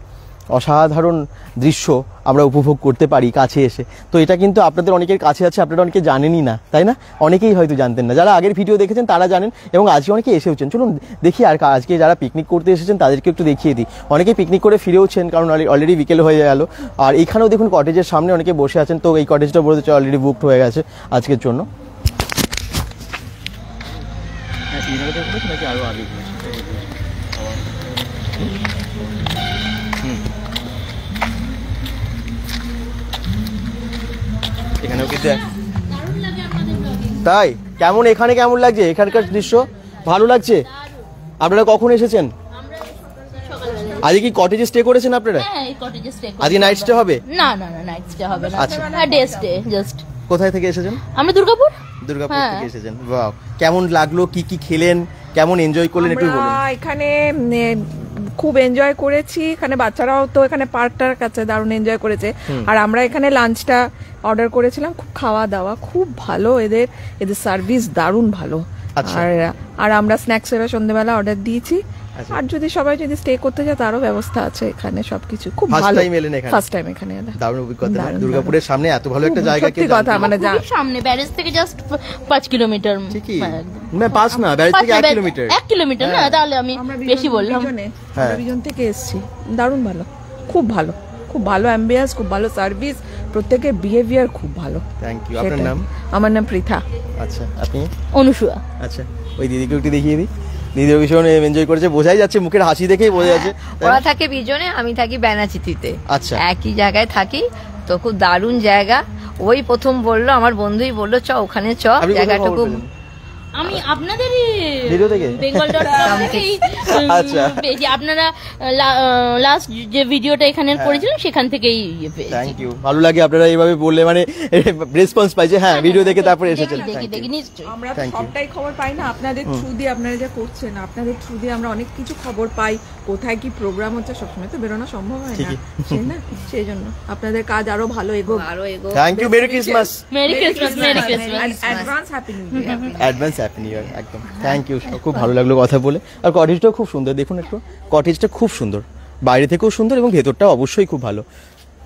অসাধারণ দৃশ্য আমরা উপভোগ করতে পারি কাছে এসে। তো এটা কিন্তু আপনাদের অনেকের কাছে আছে, আপনারা অনেকে জানেনই না, তাই না? অনেকেই হয়তো জানতেন না, যারা আগের ভিডিও দেখেছেন তারা জানেন এবং আজকে অনেকে এসেওছেন। চলুন দেখি, আর আজকে যারা পিকনিক করতে এসেছেন তাদেরকে একটু দেখিয়ে দিই। অনেকে পিকনিক করে ফিরেওছেন, কারণ অলরেডি বিকেল হয়ে গেল। আর এইখানেও দেখুন কটেজের সামনে অনেকে বসে আছেন, তো এই কটেজটা বলতে অলরেডি বুকড হয়ে গেছে আজকের জন্য। এখানেও কিন্তু তাই কেমন, এখানে কেমন লাগছে? এখানকার দৃশ্য ভালো লাগছে? আপনারা কখন এসেছেন? আজকে কি কটেজে স্টে করেছেন আপনারা? হ্যাঁ, এই কটেজে স্টে করব। আজকে নাইট স্টে হবে? না না না, নাইট স্টে হবে না। আচ্ছা, ডে স্টে জাস্ট। কোথায় থেকে এসেছেন? আমরা দুর্গাপুর থেকে এসেছেন। ওয়াও, কেমন লাগলো? কি খেলেন? কেমন এনজয় করলেন একটু বলুন। এখানে খুব এনজয় করেছি। এখানে বাচ্চারাও তো এখানে পার্কটার কাছে দারুণ এনজয় করেছে। আর আমরা এখানে লাঞ্চটা অর্ডার করেছিলাম, খুব খাওয়া দাওয়া খুব ভালো, এদের সার্ভিস দারুণ ভালো। আর আমরা স্ন্যাক্স এর সন্ধ্যাবেলা অর্ডার দিয়েছি। আর যদি সবাই স্টে করতে চায় তারও ব্যবস্থা আছে এখানে, সবকিছু খুব ভালো। ফার্স্ট টাইম এখানে এলাম, দারুণ অভিজ্ঞতা। দুর্গাপুরের সামনে এত ভালো একটা জায়গা, কি কথা, মানে সামনে ব্যারেজ থেকে জাস্ট 5 কিলোমিটার। ঠিকই না, 5 না, ব্যারেজ থেকে 1 কিলোমিটার। 1 কিলোমিটার না, তাহলে আমি বেশি বললাম। আমরা বিজন থেকে এসেছি, দারুণ ভালো, খুব ভালো, খুব ভালো অ্যাম্বিয়েন্স, খুব ভালো সার্ভিস, প্রত্যেকের বিহেভিয়ার খুব ভালো। Thank you. আপনার নাম? আমার নাম পৃথা। আচ্ছা, আপনি? অনুসুয়া। আচ্ছা, ওই দিদিকে একটু দেখিয়ে দিই। দিদিও ভীষণ এনজয় করেছে, বোঝাই যাচ্ছে, মুখের হাসি দেখেই বোঝা যাচ্ছে। ওরা থাকে বিজনে, আমি থাকি ব্যানাচিতিতে। আচ্ছা, একই জায়গায় থাকি তো, খুব দারুণ জায়গা। ওই প্রথম বললো, আমার বন্ধুই বললো চ ওখানে চ, জায়গাটা খুব। আমি আপনাদের ভিডিও থেকে bengal.com থেকেই আচ্ছা পেয়েছি। আপনারা লাস্ট যে ভিডিওটা এখানে করেছিলেন সেখান থেকেই পেয়েছি। থ্যাংক ইউ, ভালো লাগে আপনারা এইভাবে বললে, মানে রেসপন্স পাইছে। হ্যাঁ, ভিডিও দেখে তারপরে এসেছেন। দেখি নিশ্চয়ই। আমরা সবটাই খবর পাই না, আপনাদের থ্রু দিয়ে, আপনারা যা করছেন আপনাদের থ্রু দিয়ে আমরা অনেক কিছু খবর পাই। কোথায় কি প্রোগ্রাম হচ্ছে সবসময় তো বেরোনো সম্ভব হয় না, সেই জন্য আপনাদের কাজ আরো ভালো এগোক। Thank you. Merry Christmas. Merry Christmas. Merry Christmas. Advance happy new year. Advance happy new year. একদম থ্যাংক ইউ, খুব ভালো লাগলো কথা বলে। আর কটেজটাও খুব সুন্দর, দেখুন একটু, কটেজটা খুব সুন্দর, বাইরে থেকেও সুন্দর এবং ভেতরটাও অবশ্যই খুব ভালো।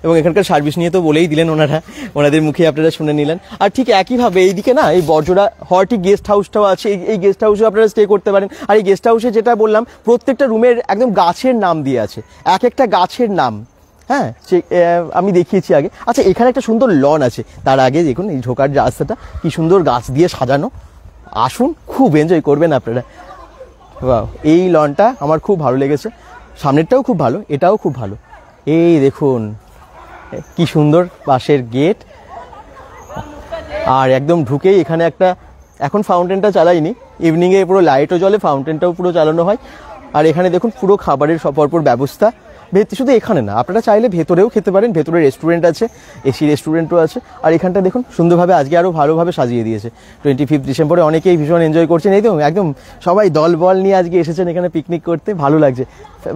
এবং এখানকার সার্ভিস নিয়ে তো বলেই দিলেন ওনারা, ওনাদের মুখে আপনারা শুনে নিলেন। আর ঠিক একইভাবে এইদিকে না, এই বর্জরা হর্টি গেস্ট হাউসটাও আছে, এই গেস্ট হাউসে আপনারা স্টে করতে পারেন। আর এই গেস্ট হাউসে যেটা বললাম, প্রত্যেকটা রুমের একদম গাছের নাম দিয়ে আছে, এক একটা গাছের নাম। হ্যাঁ, আমি দেখিয়েছি আগে। আচ্ছা, এখানে একটা সুন্দর লন আছে, তার আগে দেখুন এই ঢোকার রাস্তাটা কি সুন্দর গাছ দিয়ে সাজানো। আসুন, খুব এনজয় করবেন আপনারা। ওয়াও, এই লনটা আমার খুব ভালো লেগেছে, সামনেরটাও খুব ভালো, এটাও খুব ভালো। এই দেখুন কি সুন্দর বাঁশের গেট, আর একদম ঢুকেই এখানে একটা, এখন ফাউন্টেনটা চালাইনি, ইভিনিংয়ে পুরো লাইটও জ্বলে, ফাউন্টেনটাও পুরো চালানো হয়। আর এখানে দেখুন পুরো খাবারের পরপর ব্যবস্থা, শুধু এখানে না, আপনারা চাইলে ভেতরেও খেতে পারেন, ভেতরে রেস্টুরেন্ট আছে, এসি রেস্টুরেন্টও আছে। আর এখানটা দেখুন সুন্দরভাবে আজকে আরও ভালোভাবে সাজিয়ে দিয়েছে। 25 ডিসেম্বরে অনেকেই ভীষণ এনজয় করছেন, এই তো একদম সবাই দল বল নিয়ে আজকে এসেছেন এখানে পিকনিক করতে, ভালো লাগছে,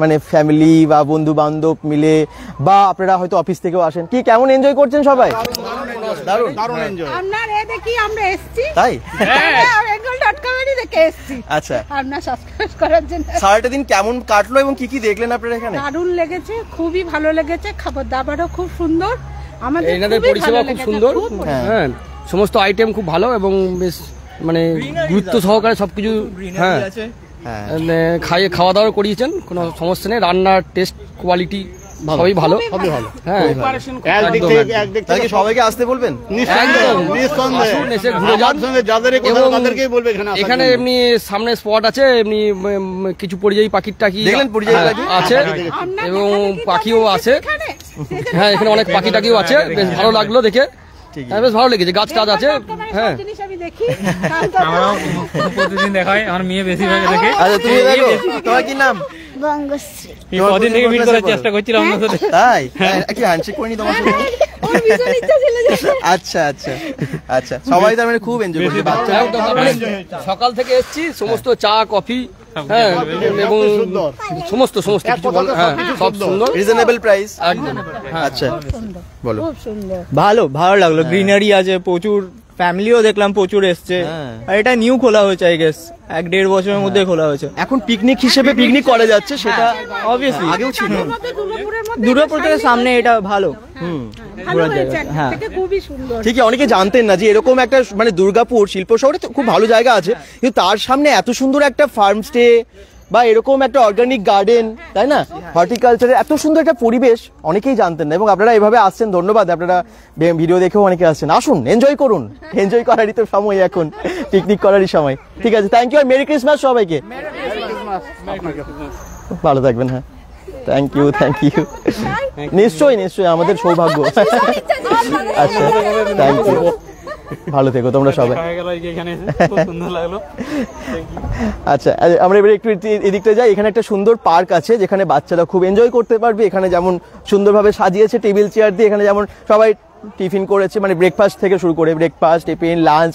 মানে ফ্যামিলি বা বন্ধু বান্ধব মিলে, বা আপনারা হয়তো অফিস থেকেও আসেন। কি কেমন এনজয় করছেন সবাই? দারুণ দারুণ এনজয়। আপনার এ দেখি আমরা এসেছি, তাই bengal.com-এরই দেখে এসেছি আচ্ছা, আপনার সাবস্ক্রাইব করার জন্য। সারাটা দিন কেমন কাটলো এবং কি কি দেখলেন আপনারা এখানে? দারুণ লেগেছে, খুবই ভালো লেগেছে, খাবার দাবারও খুব সুন্দর, আমাদের এনাদের খুবই পরিষেবা ভালো খুব লেগেছে, সুন্দর, খুব হ্যাঁ সমস্ত আইটেম খুব ভালো এবং বেশ মানে গুরুত্ব সহকারে সবকিছু, হ্যাঁ খাওয়া দাওয়া করিয়েছেন, কোনো সমস্যা নেই, রান্নার টেস্ট কোয়ালিটি সবই ভালো, সবই ভালো, হ্যাঁ তাহলে কি সবাইকে আসতে বলবেন? আসুন, এসে ঘুরে যান। এবং এখানে এমনি সামনে স্পট আছে, এমনি কিছু পরিযায়ী পাখির টাকি দেখলেন, পরিযায়ী পাখি আছে এবং পাখিও আছে, হ্যাঁ এখানে অনেক পাখি টাকিও আছে, বেশ ভালো লাগলো দেখে, হ্যাঁ বেশ ভালো লেগেছে, গাছ টাছ আছে, হ্যাঁ জিনিস আমি দেখি প্রতিদিন দেখাই, আমার মেয়ে বেশিরভাগ দেখে। আচ্ছা তুমি দেখো, তোমার কি নাম? বঙ্গশ্রী। কদিন থেকে মিট করার চেষ্টা করছিলাম আপনার সাথে। তাই কি হ্যান্ডশেক করিনি তোমার সাথে? আচ্ছা আচ্ছা আচ্ছা, সবাই তার মানে খুব এনজয় করছে, বাচ্চারা একদম, মানে সকাল থেকে এসেছি, সমস্ত চা কফি, হ্যাঁ এবং সমস্ত কিছু বলো, হ্যাঁ সব সুন্দর, রিজনেবল প্রাইস একদম, আচ্ছা বলো। ভালো লাগলো, গ্রিনারি আছে প্রচুর, ফ্যামিলিও দেখলাম প্রচুর এসছে, হ্যাঁ। আর এটা নিউ খোলা হয়েছে আই গেস 1-1.5 বছরের মধ্যে খোলা হয়েছে। এখন পিকনিক হিসেবে পিকনিক করা যাচ্ছে, সেটা অবভিয়াসলি আগেও ছিল। দুর্গাপুর থেকে সামনে এটা ভালো, ভালো হয়েছে, হ্যাঁ। থেকে খুবই সুন্দর। ঠিকই, অনেকে জানতেন না যে এরকম একটা মানে দুর্গাপুর শিল্প শহরে তো খুব ভালো জায়গা আছে, কিন্তু তার সামনে এত সুন্দর একটা ফার্ম স্টে বা এরকম একটা অর্গানিক গার্ডেন, তাই না, হর্টিকালচারের এত সুন্দর একটা পরিবেশ অনেকেই জানতেন না, এবং আপনারা এভাবে আসছেন, ধন্যবাদ। আপনারা ভিডিও দেখেও অনেকে আসছেন, আসুন এনজয় করুন, এনজয় করারই তো সময় এখন, পিকনিক করারই সময়। ঠিক আছে, থ্যাংক ইউ, আর মেরি ক্রিসমাস সবাইকে, ভালো থাকবেন। হ্যাঁ থ্যাংক ইউ, থ্যাংক ইউ, নিশ্চয়ই নিশ্চয়ই, আমাদের সৌভাগ্য। আচ্ছা থ্যাংক ইউ, ভালো থেকো তোমরা সবাই। আচ্ছা আমরা এবারে একটু এদিকটা যাই, এখানে একটা সুন্দর পার্ক আছে যেখানে বাচ্চারা খুব এনজয় করতে পারবে, এখানে যেমন সুন্দরভাবে সাজিয়েছে টেবিল চেয়ার দিয়ে, এখানে যেমন সবাই টিফিন করেছে, মানে ব্রেকফাস্ট থেকে শুরু করে ব্রেকফাস্ট, টিফিন, লাঞ্চ,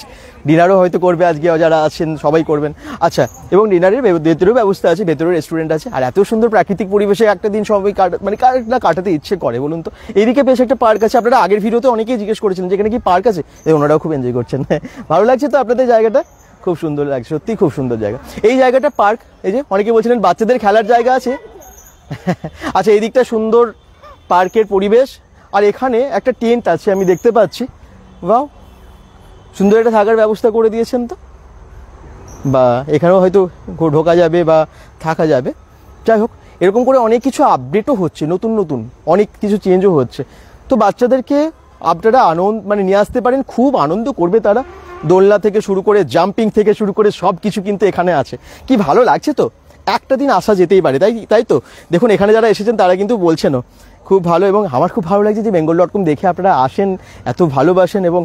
ডিনারও হয়তো করবে আজকে যারা আছেন সবাই করবেন। আচ্ছা, এবং ডিনারের ভেতরেও ব্যবস্থা আছে, ভেতরে রেস্টুরেন্ট আছে, আর এত সুন্দর প্রাকৃতিক পরিবেশে একটা দিন সবাই মানে কার না কাটাতে ইচ্ছে করে বলুন তো। এইদিকে বেশ একটা পার্ক আছে, আপনারা আগের ভিডিওতে অনেকেই জিজ্ঞেস করেছিলেন যেখানে কি পার্ক আছে, ওনারাও খুব এনজয় করছেন। ভালো লাগছে তো আপনাদের জায়গাটা? খুব সুন্দর লাগছে, সত্যি খুব সুন্দর জায়গা এই জায়গাটা, পার্ক। এই যে অনেকে বলছিলেন বাচ্চাদের খেলার জায়গা আছে। আচ্ছা, এই দিকটা সুন্দর পার্কের পরিবেশ, আর এখানে একটা টেন্ট আছে আমি দেখতে পাচ্ছি, বাহ সুন্দর একটা থাকার ব্যবস্থা করে দিয়েছেন তো, বা এখানেও হয়তো ঢোকা যাবে বা থাকা যাবে। যাই হোক, এরকম করে অনেক কিছু আপডেটও হচ্ছে, নতুন নতুন অনেক কিছু চেঞ্জও হচ্ছে, তো বাচ্চাদেরকে আপনারা মানে নিয়ে আসতে পারেন, খুব আনন্দ করবে তারা। দোলনা থেকে শুরু করে জাম্পিং থেকে শুরু করে সব কিছু কিন্তু এখানে আছে, কি ভালো লাগছে তো, একটা দিন আসা যেতেই পারে, তাই তো। দেখুন এখানে যারা এসেছেন তারা কিন্তু বলছেনও খুব ভালো, এবং আমার খুব ভালো লাগছে যে bengal.com দেখে আপনারা আসেন, এত ভালোবাসেন, এবং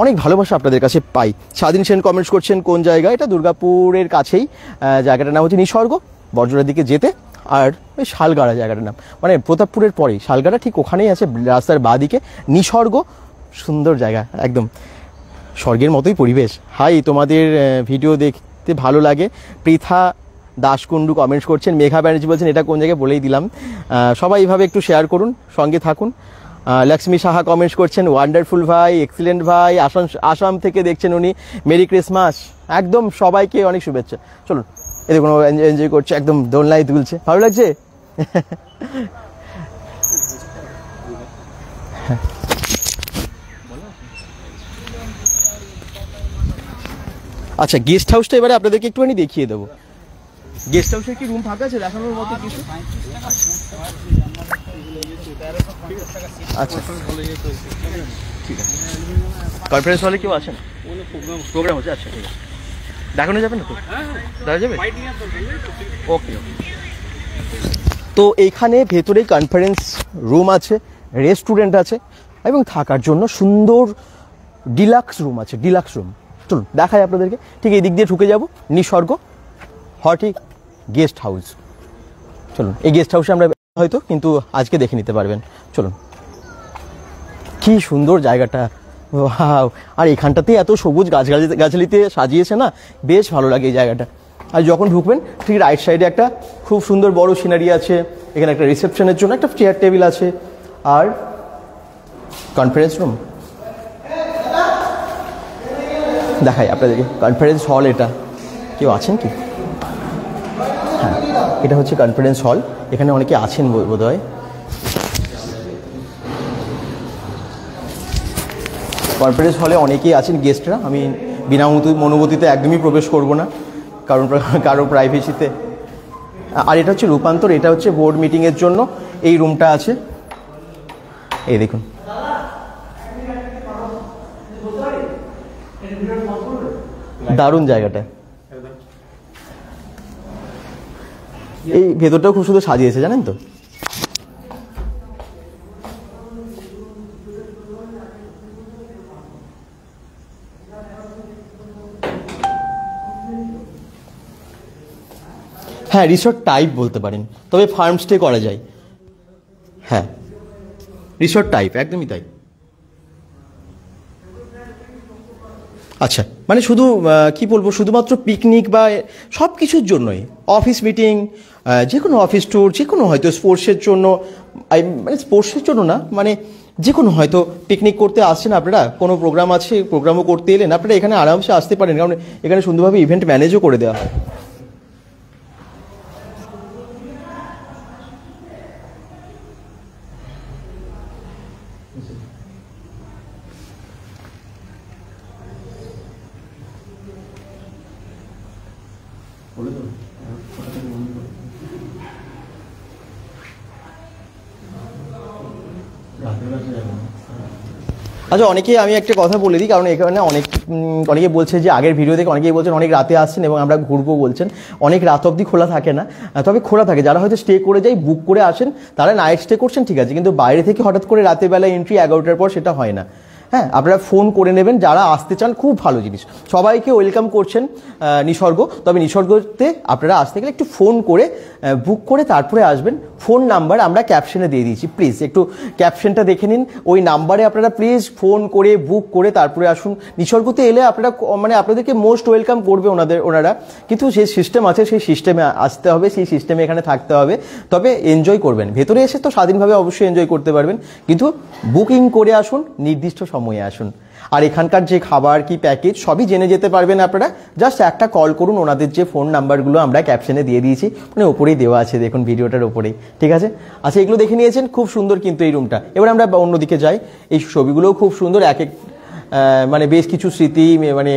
অনেক ভালোবাসা আপনাদের কাছে পাই। স্বাধীন সেন কমেন্টস করছেন কোন জায়গা, এটা দুর্গাপুরের কাছেই, জায়গাটার নাম হচ্ছে নিসর্গ, বর্জরার দিকে যেতে, আর ওই শালগাড়া জায়গাটার নাম, মানে প্রতাপপুরের পরেই শালগাড়া, ঠিক ওখানেই আছে রাস্তার বাঁ দিকে নিসর্গ, সুন্দর জায়গা, একদম স্বর্গের মতোই পরিবেশ। হাই, তোমাদের ভিডিও দেখতে ভালো লাগে। পৃথা দাসকুন্ডু কমেন্টস করছেন, মেঘা ব্যানার্জি বলছেন এটা কোন জায়গায় বলেই দিলাম। সবাই এইভাবে একটু শেয়ার করুন, সঙ্গে থাকুন। লক্ষ্মী সাহা কমেন্টস করছেন, ওয়ান্ডারফুল ভাই, এক্সিলেন্ট ভাই, আসাম থেকে দেখছেন উনি, মেরি ক্রিসমাস, একদম সবাইকে অনেক শুভেচ্ছা। চলুন, এদের কোনো এনজয় করছে, একদম দোলনায় দুলছে, ভালো লাগছে। আচ্ছা, গেস্ট হাউসটা এবারে আপনাদেরকে একটুখানি দেখিয়ে দেবো। গেস্ট হাউসে কি রুম ফাঁকা আছে দেখানোর মতো কিছু? আচ্ছা ঠিক আছে, কনফারেন্স হলে কেউ আছেন, প্রোগ্রাম হচ্ছে, আচ্ছা ঠিক আছে, দেখানো যাবে না তো, দেখা যাবে, ওকে। তো এইখানে ভেতরেই কনফারেন্স রুম আছে, রেস্টুরেন্ট আছে এবং থাকার জন্য সুন্দর ডিলাক্স রুম আছে, ডিলাক্স রুম। চলুন দেখাই আপনাদেরকে, ঠিক এই দিক দিয়ে ঢুকে যাব, নিসর্গ হটি গেস্ট হাউস। চলুন এই গেস্ট হাউসে আমরা হয়তো কিন্তু আজকে দেখে নিতে পারবেন। চলুন, কি সুন্দর জায়গাটা, ওয়াও! আর এখানটাতে এত সবুজ গাছগাছালিতে সাজিয়েছে না, বেশ ভালো লাগে এই জায়গাটা। আর যখন ঢুকবেন ঠিক রাইট সাইডে একটা খুব সুন্দর বড় সিনারি আছে, এখানে একটা রিসেপশনের জন্য একটা চেয়ার টেবিল আছে, আর কনফারেন্স রুম দেখাই আপনাদেরকে। কনফারেন্স হল, এটা কেউ আছেন কি? হ্যাঁ, এটা হচ্ছে কনফারেন্স হল, এখানে অনেকে আছেন বোধ হয়। কনফারেন্স হলে অনেকেই আছেন গেস্টরা, আমি বিনা অনুমতিতে একদমই প্রবেশ করব না, কারণ কারো প্রাইভেসিতে। আর এটা হচ্ছে রূপান্তর, এটা হচ্ছে বোর্ড মিটিংয়ের জন্য এই রুমটা আছে। এই দেখুন, দারুণ জায়গাটা। এই ভেতরটাও খুব সুন্দর সাজিয়েছে, জানেন তো। হ্যাঁ, রিসর্ট টাইপ বলতে পারেন, তবে ফার্ম স্টে করা যায়। হ্যাঁ, রিসর্ট টাইপ, একদমই তাই। আচ্ছা, মানে শুধু কি বলবো, শুধুমাত্র পিকনিক বা সব কিছুর জন্যই, অফিস মিটিং, যে কোনো অফিস ট্যুর, যে কোনো হয়তো স্পোর্টসের জন্য, মানে স্পোর্টসের জন্য না, মানে যে কোনো হয়তো পিকনিক করতে আসছেন আপনারা, কোনো প্রোগ্রাম আছে, প্রোগ্রামও করতে এলেন আপনারা, এখানে আরামসে আসতে পারেন, কারণ এখানে সুন্দরভাবে ইভেন্ট ম্যানেজও করে দেওয়া হয়। আচ্ছা, আমি একটা কথা বলে দিই, কারণ এখানে অনেকে বলছে যে আগের ভিডিও থেকে অনেকেই বলছেন অনেক রাতে আসছেন এবং আমরা ঘুরবো বলছেন, অনেক রাত অবধি খোলা থাকে না, তবে খোলা থাকে। যারা হয়তো স্টে করে যায়, বুক করে আসেন, তারা নাইট স্টে করছেন, ঠিক আছে, কিন্তু বাইরে থেকে হঠাৎ করে রাতের বেলা এন্ট্রি 11টার পর সেটা হয় না। হ্যাঁ, আপনারা ফোন করে নেবেন যারা আসতে চান, খুব ভালো জিনিস, সবাইকে ওয়েলকাম করছেন নিসর্গ। তবে নিসর্গতে আপনারা আসতে গেলে একটু ফোন করে বুক করে তারপরে আসবেন। ফোন নাম্বার আমরা ক্যাপশনে দিয়ে দিয়েছি, প্লিজ একটু ক্যাপশনটা দেখে নিন, ওই নাম্বারে আপনারা প্লিজ ফোন করে বুক করে তারপরে আসুন। নিসর্গতে এলে আপনারা মানে আপনাদেরকে মোস্ট ওয়েলকাম করবে ওনারা, কিন্তু সেই সিস্টেম আছে, সেই সিস্টেমে আসতে হবে, সেই সিস্টেমে এখানে থাকতে হবে, তবে এনজয় করবেন। ভেতরে এসে তো স্বাধীনভাবে অবশ্যই এনজয় করতে পারবেন, কিন্তু বুকিং করে আসুন, নির্দিষ্ট সময়ে আসুন। আর এখানকার যে খাবার কি প্যাকেজ সবই জেনে যেতে পারবেন আপনারা, জাস্ট একটা কল করুন, ওনাদের যে ফোন নাম্বারগুলো আমরা ক্যাপশনে দিয়ে দিয়েছি, মানে ওপরেই দেওয়া আছে, দেখুন ভিডিওটার ওপরেই, ঠিক আছে। আচ্ছা, এগুলো দেখে নিয়েছেন, খুব সুন্দর কিন্তু এই রুমটা। এবার আমরা অন্যদিকে যাই, এই ছবিগুলোও খুব সুন্দর, এক মানে বেশ কিছু স্মৃতি মানে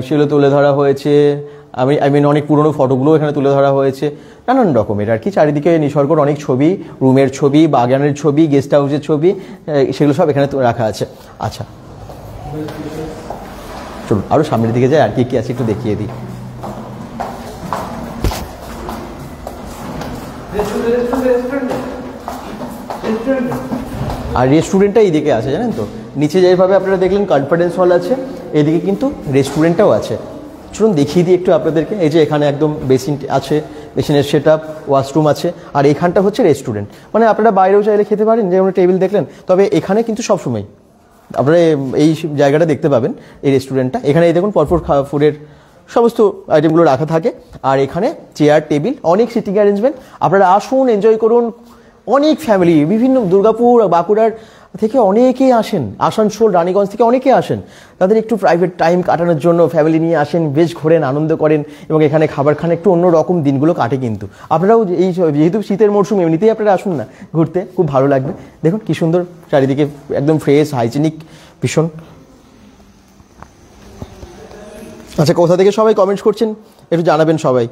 সেগুলো তুলে ধরা হয়েছে। আই মিন অনেক পুরনো ফটোগুলো এখানে তুলে ধরা হয়েছে, নানান রকমের আর কি। চারিদিকে নিসর্গর অনেক ছবি, রুমের ছবি, বাগানের ছবি, গেস্ট হাউসের ছবি, সেগুলো সব এখানে রাখা আছে। আচ্ছা, চলুন আরও সামনের দিকে যাই, আর কি কি আছে একটু দেখিয়ে দিই। আর রেস্টুরেন্টটা এইদিকে আছে, জানেন তো, নিচে যেভাবে আপনারা দেখলেন কনফারেন্স হল আছে, এদিকে কিন্তু রেস্টুরেন্টটাও আছে। চলুন দেখিয়ে দিই একটু আপনাদেরকে। এই যে এখানে একদম বেসিন আছে, বেসিনের সেট আপ, ওয়াশরুম আছে, আর এখানটা হচ্ছে রেস্টুরেন্ট, মানে আপনারা বাইরেও চাইলে খেতে পারেন, যেমন টেবিল দেখলেন। তবে এখানে কিন্তু সবসময় আপনারা এই জায়গাটা দেখতে পাবেন, এই রেস্টুরেন্টটা। এখানে এই দেখুন পরপর ফুডের সমস্ত আইটেমগুলো রাখা থাকে, আর এখানে চেয়ার টেবিল, অনেক সিটিং অ্যারেঞ্জমেন্ট। আপনারা আসুন, এনজয় করুন। অনেক ফ্যামিলি বিভিন্ন দুর্গাপুর, বাঁকুড়ার থেকে অনেকেই আসেন, আসানসোল, রানীগঞ্জ থেকে অনেকে আসেন, তাদের একটু প্রাইভেট টাইম কাটানোর জন্য ফ্যামিলি নিয়ে আসেন, বেশ ঘোরেন, আনন্দ করেন, এবং এখানে খাবার খান, একটু অন্যরকম দিনগুলো কাটে। কিন্তু আপনারাও এই যেহেতু শীতের মরশুম, এমনিতেই আপনারা আসুন না ঘুরতে, খুব ভালো লাগবে। দেখুন কি সুন্দর চারিদিকে, একদম ফ্রেশ, হাইজেনিক ভীষণ। আচ্ছা, কোথা থেকে সবাই কমেন্টস করছেন একটু জানাবেন সবাই।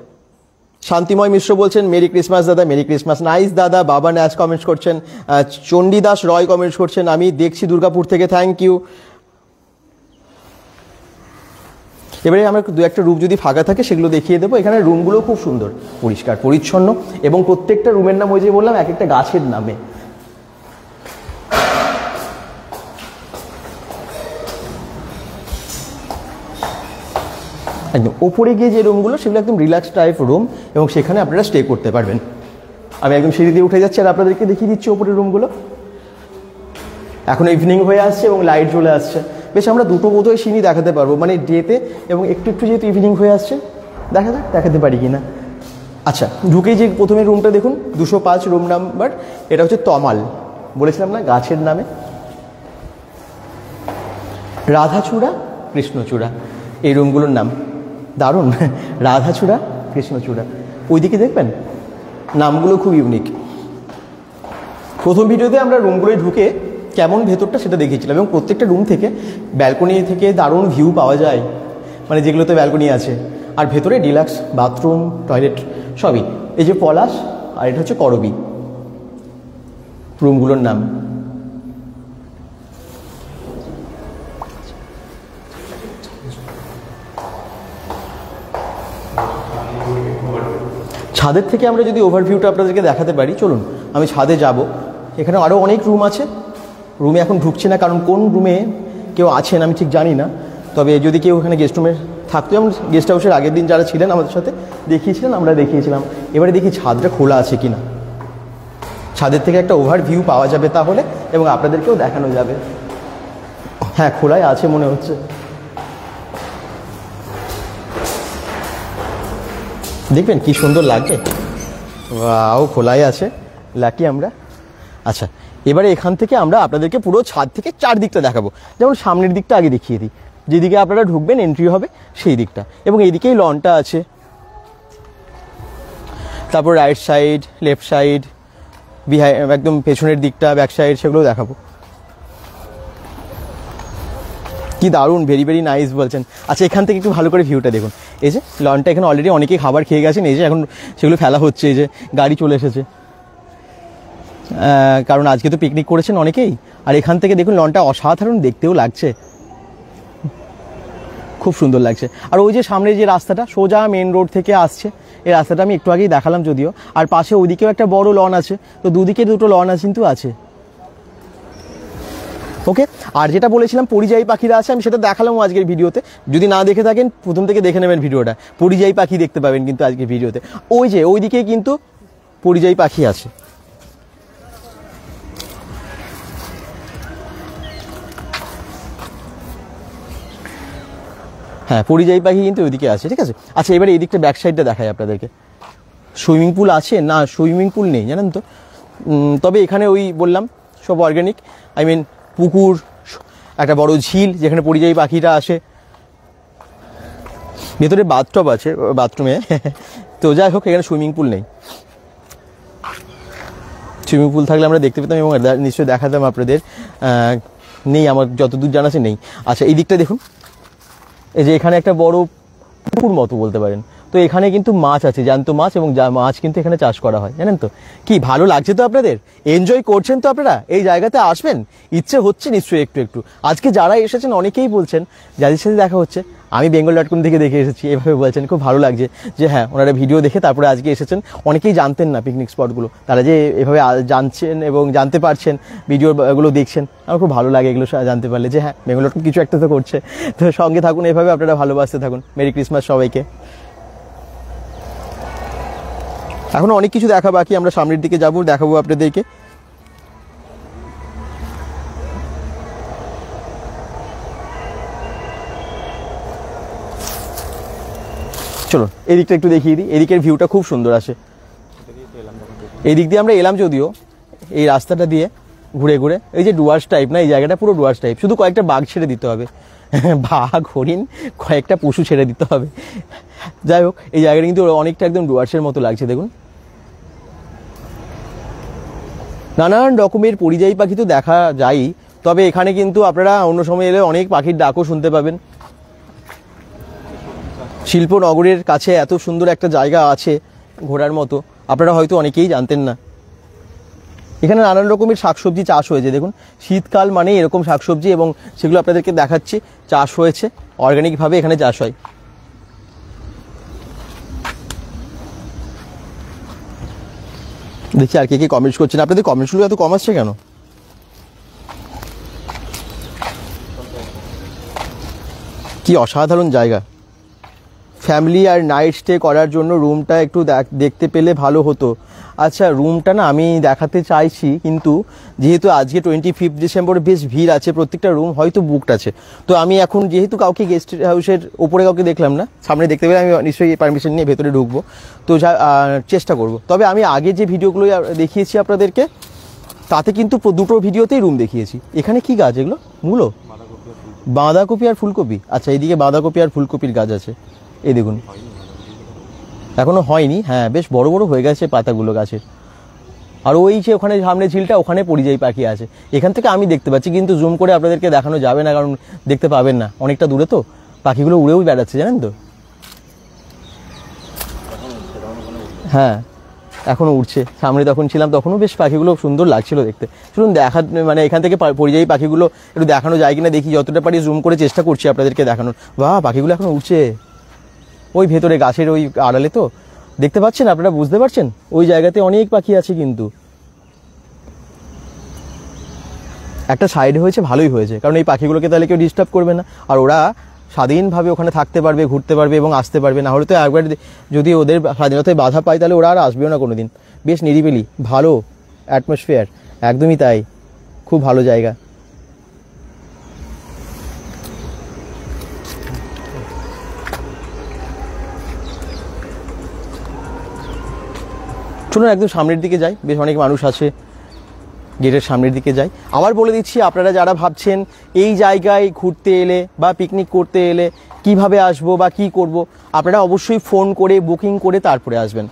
শান্তিময় মিশ্র বলছেন মেরি ক্রিসমাস দাদা, মেরি ক্রিসমাস, নাইস দাদা। বাবা ন্যাস কমেন্টস করছেন, চণ্ডীদাস রয় কমেন্টস করছেন, আমি দেখছি দুর্গাপুর থেকে, থ্যাংক ইউ। এবারে আমরা দু একটা রুম যদি ফাঁকা থাকে সেগুলো দেখিয়ে দেবো। এখানে রুমগুলো খুব সুন্দর, পরিষ্কার পরিচ্ছন্ন, এবং প্রত্যেকটা রুমের নাম ওই যে বললাম এক একটা গাছের নামে। একদম ওপরে গিয়ে যে রুমগুলো সেগুলো একদম রিল্যাক্স টাইপ রুম এবং সেখানে আপনারা স্টে করতে পারবেন। আমি একদম সিঁড়ি দিয়ে উঠে যাচ্ছি আর আপনাদেরকে দেখিয়ে দিচ্ছি ওপরের রুমগুলো। এখন ইভিনিং হয়ে আসছে এবং লাইট চলে আসছে, বেশ আমরা দুটো বোধহয় সিঁড়ি দেখাতে পারবো, মানে ডেতে এবং একটু একটু যেহেতু ইভিনিং হয়ে আসছে দেখাতে পারি কি না। আচ্ছা, ঢুকেই যে প্রথমে রুমটা দেখুন 205 রুম নাম্বার, এটা হচ্ছে তমাল, বলেছিলাম না গাছের নামে। রাধাচূড়া কৃষ্ণচূড়া এই রুমগুলোর নাম, দারুণ। রাধাচূড়া কৃষ্ণচূড়া, ওইদিকে দেখবেন নামগুলো খুব ইউনিক। প্রথম ভিডিওতে আমরা রুমগুলোয় ঢুকে কেমন ভেতরটা সেটা দেখিয়েছিলাম এবং প্রত্যেকটা রুম থেকে ব্যালকনি থেকে দারুণ ভিউ পাওয়া যায়, মানে যেগুলোতে ব্যালকনি আছে। আর ভেতরে ডিলাক্স বাথরুম, টয়লেট সবই। এই যে পলাশ আর এটা হচ্ছে করবি রুমগুলোর নাম। ছাদের থেকে আমরা যদি ওভারভিউটা আপনাদেরকে দেখাতে পারি, চলুন আমি ছাদে যাব। এখানে আরও অনেক রুম আছে, রুমে এখন ঢুকছি না কারণ কোন রুমে কেউ আছেন আমি ঠিক জানি না। তবে যদি কেউ এখানে গেস্ট রুমে থাকতো, যেমন গেস্ট হাউসের আগের দিন যারা ছিলেন আমাদের সাথে দেখিয়েছিলেন, আমরা দেখিয়েছিলাম। এবারে দেখি ছাদটা খোলা আছে কিনা, ছাদের থেকে একটা ওভারভিউ পাওয়া যাবে তাহলে, এবং আপনাদেরকেও দেখানো যাবে। হ্যাঁ, খোলাই আছে মনে হচ্ছে। দেখবেন কি সুন্দর লাগছে, ওয়াও, খোলাই আছে, লাকি আমরা। আচ্ছা, এবারে এখান থেকে আমরা আপনাদেরকে পুরো ছাদ থেকে চারদিকটা দেখাবো। যেমন সামনের দিকটা আগে দেখিয়ে দিই, যেদিকে আপনারা ঢুকবেন এন্ট্রি হবে সেই দিকটা, এবং এইদিকেই লনটা আছে। তারপর রাইট সাইড, লেফট সাইড, একদম পেছনের দিকটা, ব্যাক সাইড, সেগুলো দেখাবো। কি দারুণ, ভেরি ভেরি নাইস বলছেন। আচ্ছা, এখান থেকে একটু ভালো করে ভিউটা দেখুন। এই যে লনটা, এখানে অলরেডি অনেকেই খাবার খেয়ে গেছেন, এই যে এখন সেগুলো ফেলা হচ্ছে। এই যে গাড়ি চলে এসেছে, কারণ আজকে তো পিকনিক করেছেন অনেকেই। আর এখান থেকে দেখুন লনটা অসাধারণ দেখতেও লাগছে, খুব সুন্দর লাগছে। আর ওই যে সামনে যে রাস্তাটা সোজা মেন রোড থেকে আসছে, এই রাস্তাটা আমি একটু আগেই দেখালাম যদিও। আর পাশে ওইদিকেও একটা বড় লন আছে, তো দুদিকে দুটো লন আছে কিন্তু আছে। ওকে, আর যেটা বলেছিলাম পরিযায়ী পাখিরা আছে, আমি সেটা দেখালাম আজকের ভিডিওতে। যদি না দেখে থাকেন প্রথম থেকে দেখে নেবেন ভিডিওটা, পরিযায়ী পাখি দেখতে পাবেন কিন্তু আজকের ভিডিওতে। ওই যে ওইদিকে কিন্তু পরিযায়ী পাখি আছে। হ্যাঁ, পরিযায়ী পাখি কিন্তু ওইদিকে আছে, ঠিক আছে। আচ্ছা, এবারে এই দিকটা ব্যাক সাইডটা দেখাই আপনাদেরকে। সুইমিং পুল আছে না? সুইমিং পুল নেই জানেন তো, তবে এখানে ওই বললাম সব অর্গ্যানিক, আই মিন পুকুর, একটা বড় ঝিল যেখানে পরিযায়ী পাখিটা আসে। ভেতরে বাথটব আছে বাথরুমে, তো যাই হোক এখানে সুইমিং পুল নেই। সুইমিং পুল থাকলে আমরা দেখতে পেতাম এবং নিশ্চয়ই দেখাতাম আপনাদের। নেই, আমার যতদূর জানা আছে নেই। আচ্ছা, এই দিকটা দেখুন, এই যে এখানে একটা বড় পুকুর মতো বলতে পারেন, তো এখানে কিন্তু মাছ আছে, জ্যান্ত মাছ, এবং মাছ কিন্তু এখানে চাষ করা হয় জানেন তো। কি ভালো লাগছে তো আপনাদের? এনজয় করছেন তো আপনারা? এই জায়গাতে আসবেন, ইচ্ছে হচ্ছে নিশ্চয়ই একটু একটু। আজকে যারা এসেছেন অনেকেই বলছেন, যাদের সাথে দেখা হচ্ছে আমি bengal.com থেকে দেখে এসেছি, এভাবে বলছেন। খুব ভালো লাগছে যে হ্যাঁ, ওনারা ভিডিও দেখে তারপরে আজকে এসেছেন। অনেকেই জানতেন না পিকনিক স্পটগুলো, তারা যে এভাবে জানছেন এবং জানতে পারছেন, ভিডিওগুলো দেখছেন। আমার খুব ভালো লাগে এগুলো জানতে পারলে যে হ্যাঁ, bengal.com কিছু একটা তো করছে। তো সঙ্গে থাকুন, এভাবে আপনারা ভালোবাসতে থাকুন। মেরি ক্রিসমাস সবাইকে। এখন অনেক কিছু দেখা বাকি, আমরা সামনের দিকে যাবো, দেখাবো আপনাদেরকে। চলুন এদিকটা একটু দেখিয়ে দিই, এদিকের ভিউটা খুব সুন্দর আসে। এই দিক দিয়ে আমরা এলাম যদিও, এই রাস্তাটা দিয়ে ঘুরে ঘুরে। এই যে ডুয়ার্স টাইপ না, এই জায়গাটা পুরো ডুয়ার্স টাইপ, শুধু কয়েকটা বাঘ ছেড়ে দিতে হবে, বাঘ, হরিণ, কয়েকটা পশু ছেড়ে দিতে হবে। যাই হোক, এই জায়গাটা কিন্তু অনেকটা একদম ডুয়ার্সের মতো লাগছে দেখুন। নানান রকমের পরিযায়ী পাখি তো দেখা যায়, তবে এখানে কিন্তু আপনারা অন্য সময় এলে অনেক পাখির ডাকও শুনতে পাবেন। শিল্পনগরের কাছে এত সুন্দর একটা জায়গা আছে ঘোরার মতো, আপনারা হয়তো অনেকেই জানতেন না। এখানে নানান রকমের শাকসবজি চাষ হয়েছে দেখুন, শীতকাল মানে এরকম শাকসবজি, এবং সেগুলো আপনাদেরকে দেখাচ্ছি, চাষ হয়েছে অর্গানিকভাবে, এখানে চাষ হয়। দেখি আর কে কে কমেন্টস করছেন। আপনাদের কমেন্টসগুলো এত কম আসছে কেন? কি অসাধারণ জায়গা। ফ্যামিলি আর নাইট স্টে করার জন্য রুমটা একটু দেখতে পেলে ভালো হতো। আচ্ছা, রুমটা না আমি দেখাতে চাইছি, কিন্তু যেহেতু আজকে 25 ডিসেম্বর বেশ ভিড় আছে, প্রত্যেকটা রুম হয়তো বুকড আছে। তো আমি এখন যেহেতু কাউকে গেস্ট হাউসের ওপরে কাউকে দেখলাম না, সামনে দেখতে পেলে আমি নিশ্চয়ই পারমিশন নিয়ে ভেতরে ঢুকবো, তো চেষ্টা করব। তবে আমি আগে যে ভিডিওগুলো দেখিয়েছি আপনাদেরকে, তাতে কিন্তু দুটো ভিডিওতেই রুম দেখিয়েছি। এখানে কি গাছ এগুলো? মূলো, বাঁধাকপি আর ফুলকপি। আচ্ছা, এইদিকে বাঁধাকপি আর ফুলকপির গাছ আছে, এই দেখুন এখনো হয়নি। হ্যাঁ, বেশ বড় বড় হয়ে গেছে পাতাগুলো গাছের। আর ওই যে ওখানে সামনে ঝিলটা, ওখানে পরিযায়ী পাখি আছে। এখান থেকে আমি দেখতে পাচ্ছি, কিন্তু জুম করে আপনাদেরকে দেখানো যাবে না, কারণ দেখতে পাবেন না, অনেকটা দূরে তো। পাখিগুলো উড়েও বেড়াচ্ছে, জানেন তো। হ্যাঁ, এখনো উঠছে। সামনে তখন ছিলাম, তখনও বেশ পাখিগুলো সুন্দর লাগছিল দেখতে। শুনুন, মানে এখান থেকে পরিযায়ী পাখিগুলো একটু দেখানো যায় কিনা দেখি, যতটা পারি জুম করে চেষ্টা করছি আপনাদেরকে দেখানোর। বাহ, পাখিগুলো এখনো উঠছে ওই ভেতরে গাছের ওই আড়ালে, তো দেখতে পাচ্ছেন আপনারা, বুঝতে পারছেন? ওই জায়গাতে অনেক পাখি আছে, কিন্তু একটা সাইড হয়েছে, ভালোই হয়েছে, কারণ এই পাখিগুলোকে তাহলে কেউ ডিস্টার্ব করবে না, আর ওরা স্বাধীনভাবে ওখানে থাকতে পারবে, ঘুরতে পারবে এবং আসতে পারবে। না হলে তো একবার যদি ওদের স্বাধীনতায় বাধা পায়, তাহলে ওরা আর আসবেও না কোনোদিন। বেশ নিরিবিলি, ভালো অ্যাটমসফিয়ার, একদমই তাই, খুব ভালো জায়গা। চলুন একদম সামনের দিকে যাই, বেশ অনেক মানুষ আছে, গেটের সামনের দিকে যাই। আবার বলে দিচ্ছি, আপনারা যারা ভাবছেন এই জায়গায় ঘুরতে এলে বা পিকনিক করতে এলে কিভাবে আসবো বা কি করব, আপনারা অবশ্যই ফোন করে বুকিং করে তারপরে আসবেন।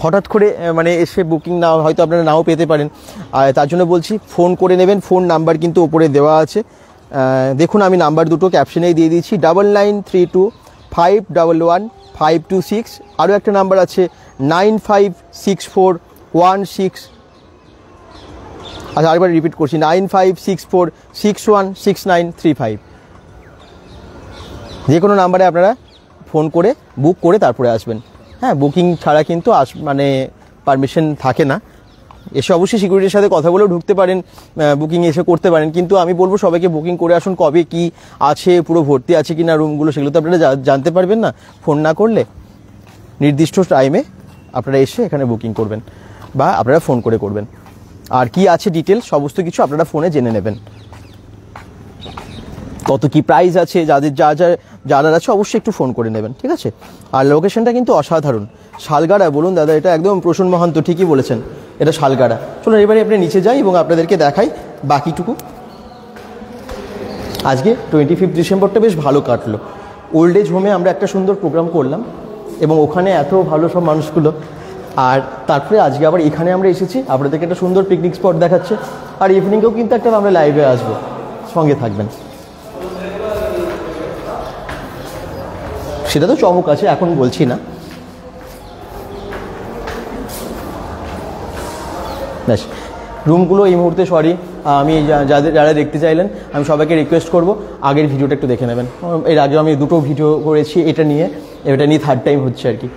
হঠাৎ করে মানে এসে বুকিং না, হয়তো আপনারা নাও পেতে পারেন, আর তার জন্য বলছি ফোন করে নেবেন। ফোন নাম্বার কিন্তু ওপরে দেওয়া আছে, দেখুন আমি নাম্বার দুটো ক্যাপশনেই দিয়ে দিয়েছি, 9932511526। আরও একটা নাম্বার আছে 956416। আচ্ছা, আরেকবার রিপিট করছি, 9564616935। যে কোনো নাম্বারে আপনারা ফোন করে বুক করে তারপরে আসবেন। হ্যাঁ, বুকিং ছাড়া কিন্তু মানে পারমিশন থাকে না। এসে অবশ্যই সিকিউরিটির সাথে কথা বলেও ঢুকতে পারেন, বুকিং এসে করতে পারেন, কিন্তু আমি বলবো সবাইকে বুকিং করে আসুন। কবে কি আছে, পুরো ভর্তি আছে কি না রুমগুলো, সেগুলো তো আপনারা জানতে পারবেন না ফোন না করলে। নির্দিষ্ট টাইমে আপনারা এসে এখানে বুকিং করবেন বা আপনারা ফোন করে করবেন। আর কি আছে ডিটেলস সমস্ত কিছু আপনারা ফোনে জেনে নেবেন। কত কি প্রাইস আছে, যাদের যারা আছে অবশ্যই একটু ফোন করে নেবেন, ঠিক আছে? আর লোকেশনটা কিন্তু অসাধারণ। শালগাড়া বলুন দাদা, এটা একদম প্রসূন মহান্ত ঠিকই বলেছেন, এটা শালগাড়া। চলুন এবারে আপনি নিচে যাই এবং আপনাদেরকে দেখাই বাকিটুকু। আজকে 25 ডিসেম্বরটা বেশ ভালো কাটলো। ওল্ড এজ হোমে আমরা একটা সুন্দর প্রোগ্রাম করলাম এবং ওখানে এত ভালো সব মানুষগুলো, আর তারপরে আজকে আবার এখানে আমরা এসেছি, আপনাদেরকে একটা সুন্দর পিকনিক স্পট দেখাচ্ছে। আর ইভিনিংয়েও কিন্তু একটা আমরা লাইভে আসবো, সঙ্গে থাকবেন। সেটা তো চমক আছে, এখন বলছি না। ব্যাস, রুমগুলো এই মুহূর্তে সরি, আমি যারা দেখতে চাইলেন আমি সবাইকে রিকোয়েস্ট করব আগের ভিডিওটা একটু দেখে নেবেন। এর আগেও আমি দুটো ভিডিও করেছি, এটা নিয়ে থার্ড টাইম হচ্ছে আর কি।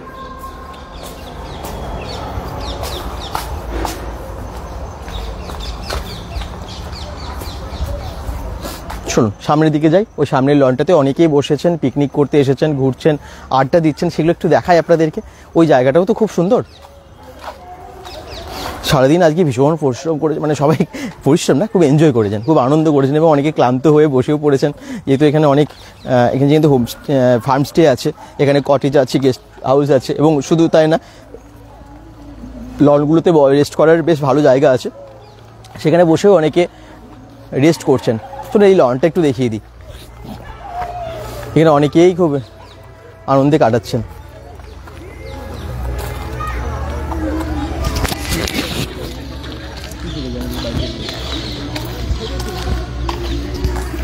শুনুন সামনের দিকে যাই, ওই সামনের লনটাতে অনেকেই বসেছেন, পিকনিক করতে এসেছেন, ঘুরছেন, আড্ডা দিচ্ছেন, সেগুলো একটু দেখাই আপনাদেরকে। ওই জায়গাটাও তো খুব সুন্দর। সারাদিন আজকে ভীষণ পরিশ্রম করেছে, মানে সবাই পরিশ্রম না, খুব এনজয় করেছেন, খুব আনন্দ করেছেন এবং অনেকে ক্লান্ত হয়ে বসেও পড়েছেন। যেহেতু এখানে এখানে যেহেতু ফার্ম স্টে আছে, এখানে কটেজ আছে, গেস্ট হাউস আছে, এবং শুধু তাই না, লনগুলোতে রেস্ট করার বেশ ভালো জায়গা আছে, সেখানে বসেও অনেকে রেস্ট করছেন। চলো এই লনটা একটু দেখিয়ে দিই। এখানে অনেকেই খুব আনন্দে কাটাচ্ছেন।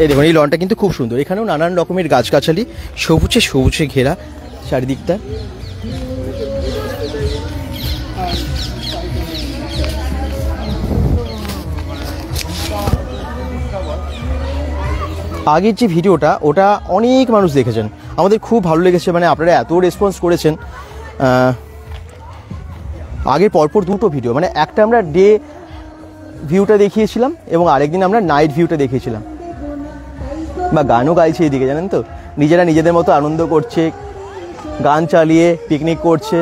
এই দেখুন, এই লনটা কিন্তু খুব সুন্দর। এখানেও নানান রকমের গাছগাছালি, সবুজে ঘেরা চারিদিকটা। আগের যে ভিডিওটা, ওটা অনেক মানুষ দেখেছেন, আমাদের খুব ভালো লেগেছে, মানে আপনারা এত রেসপন্স করেছেন। আগের পরপর দুটো ভিডিও, মানে একটা আমরা ডে ভিউটা দেখিয়েছিলাম এবং আরেকদিন আমরা নাইট ভিউটা দেখিয়েছিলাম। বা গানও গাইছে এইদিকে, জানেন তো, নিজেরা নিজেদের মতো আনন্দ করছে, গান চালিয়ে পিকনিক করছে।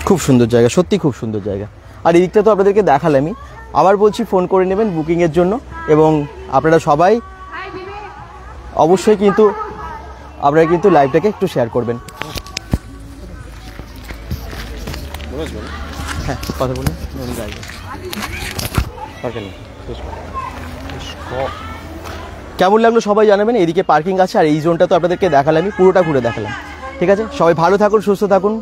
খুব সুন্দর জায়গা, সত্যি খুব সুন্দর জায়গা। আর এই দিকটা তো আপনাদেরকে দেখালামই, আবার বলছি ফোন করে নেবেন বুকিংয়ের জন্য, এবং আপনারা সবাই অবশ্যই কিন্তু আপনারা কিন্তু লাইভটাকে একটু শেয়ার করবেন। হ্যাঁ কথা বলুন। কেমন লাগলো সবাই জানাবেন। এদিকে পার্কিং আছে, আর এই জোনটা তো আপনাদেরকে দেখালামই, পুরোটা ঘুরে দেখালাম। ঠিক আছে, সবাই ভালো থাকুন, সুস্থ থাকুন,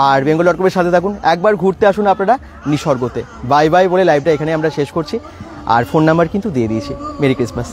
আর বেঙ্গল.com-এর সাথে থাকুন। একবার ঘুরতে আসুন আপনারা নিসর্গতে। বাই বাই বলে লাইভটা এখানে আমরা শেষ করছি, আর ফোন নাম্বার কিন্তু দিয়ে দিয়েছি। Merry Christmas.